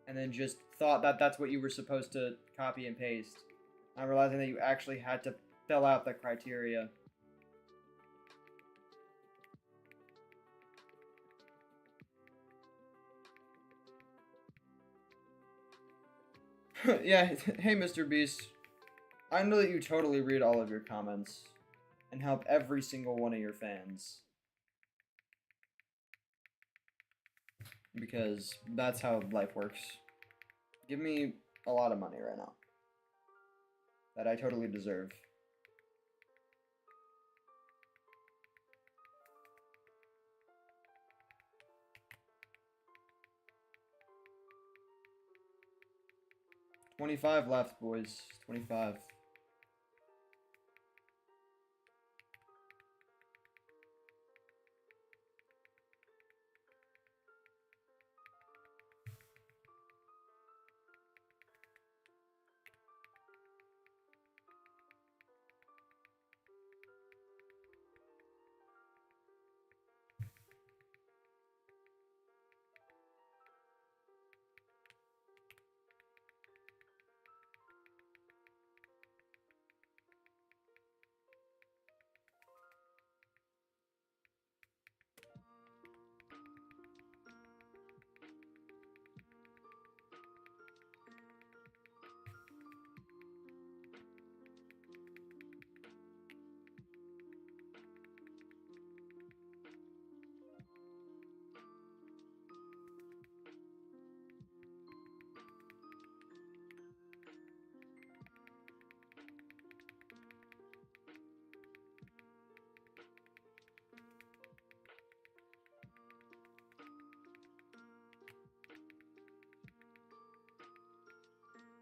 And then just thought that that's what you were supposed to copy and paste. Not realizing that you actually had to fill out the criteria. Yeah, hey Mr. Beast. I know that you totally read all of your comments and help every single one of your fans. Because that's how life works. Give me a lot of money right now. That I totally deserve. $25 left, boys. 25.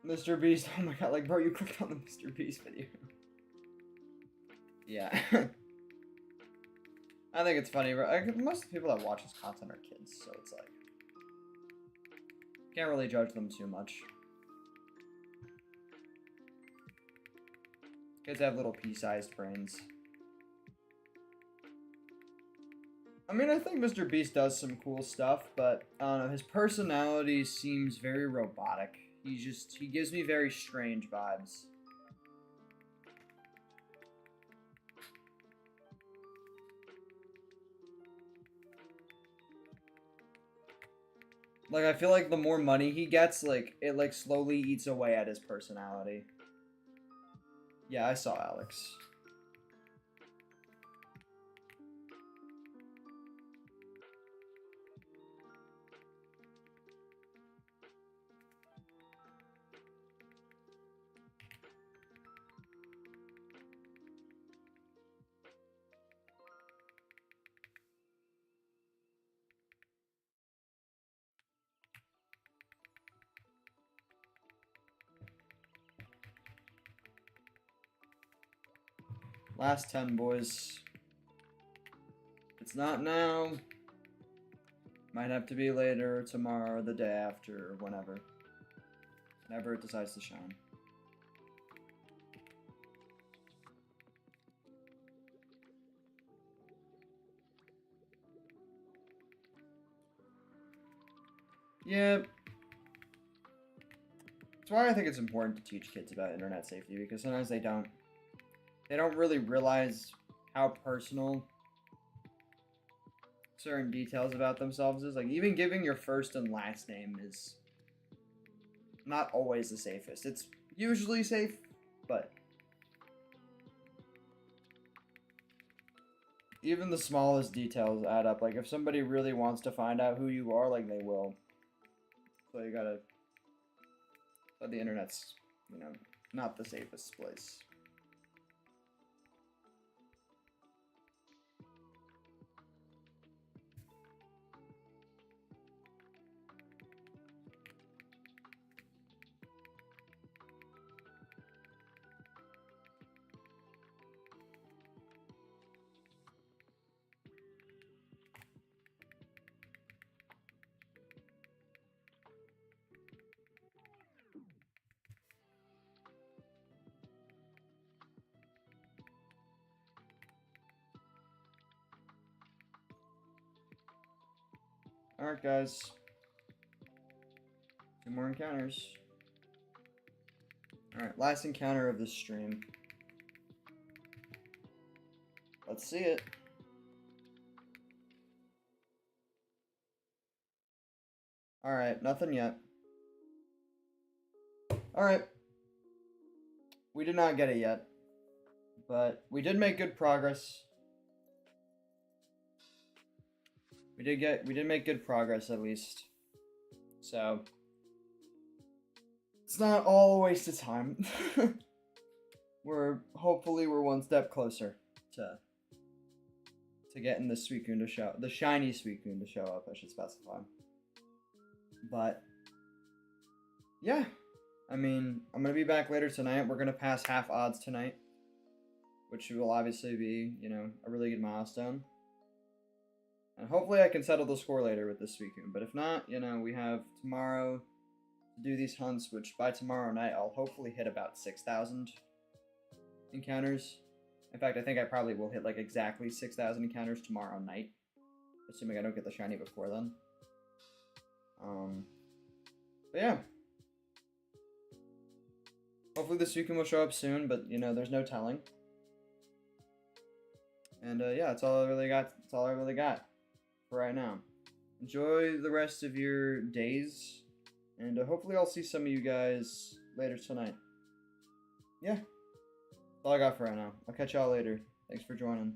Mr. Beast. Oh my god, like, bro, you clicked on the Mr. Beast video. Yeah. I think it's funny, bro. Most of the people that watch his content are kids, so it's like, can't really judge them too much. Kids have little pea-sized brains. I mean, I think Mr. Beast does some cool stuff, but I don't know, his personality seems very robotic. He gives me very strange vibes. Like, I feel like the more money he gets, like, it, like, slowly eats away at his personality. Yeah, I saw Alex. Last 10, boys. If it's not now, might have to be later, tomorrow, the day after, or whenever. Whenever it decides to shine. Yeah. That's why I think it's important to teach kids about internet safety, because sometimes they don't really realize how personal certain details about themselves is. Like, even giving your first and last name is not always the safest. It's usually safe, but even the smallest details add up. Like, if somebody really wants to find out who you are, like, they will. So you gotta... But the internet's, you know, not the safest place. Alright, guys. 2 more encounters. Alright, last encounter of this stream. Let's see it. Alright, nothing yet. Alright. We did not get it yet. But we did make good progress. We did make good progress, at least. So it's not all a waste of time. Hopefully we're one step closer to getting the Suicune to show, the shiny Suicune to show up, I should specify. But yeah, I mean, I'm gonna be back later tonight. We're gonna pass half odds tonight, which will obviously be, you know, a really good milestone. And hopefully I can settle the score later with this Suicune. But if not, you know, we have tomorrow to do these hunts, which by tomorrow night I'll hopefully hit about 6,000 encounters. In fact, I think I probably will hit like exactly 6,000 encounters tomorrow night, assuming I don't get the shiny before then. But yeah. Hopefully the Suicune will show up soon, but you know, there's no telling. And yeah, that's all I really got. That's all I really got for right now. Enjoy the rest of your days, and hopefully I'll see some of you guys later tonight. Yeah, that's all I got for right now. I'll catch y'all later. Thanks for joining.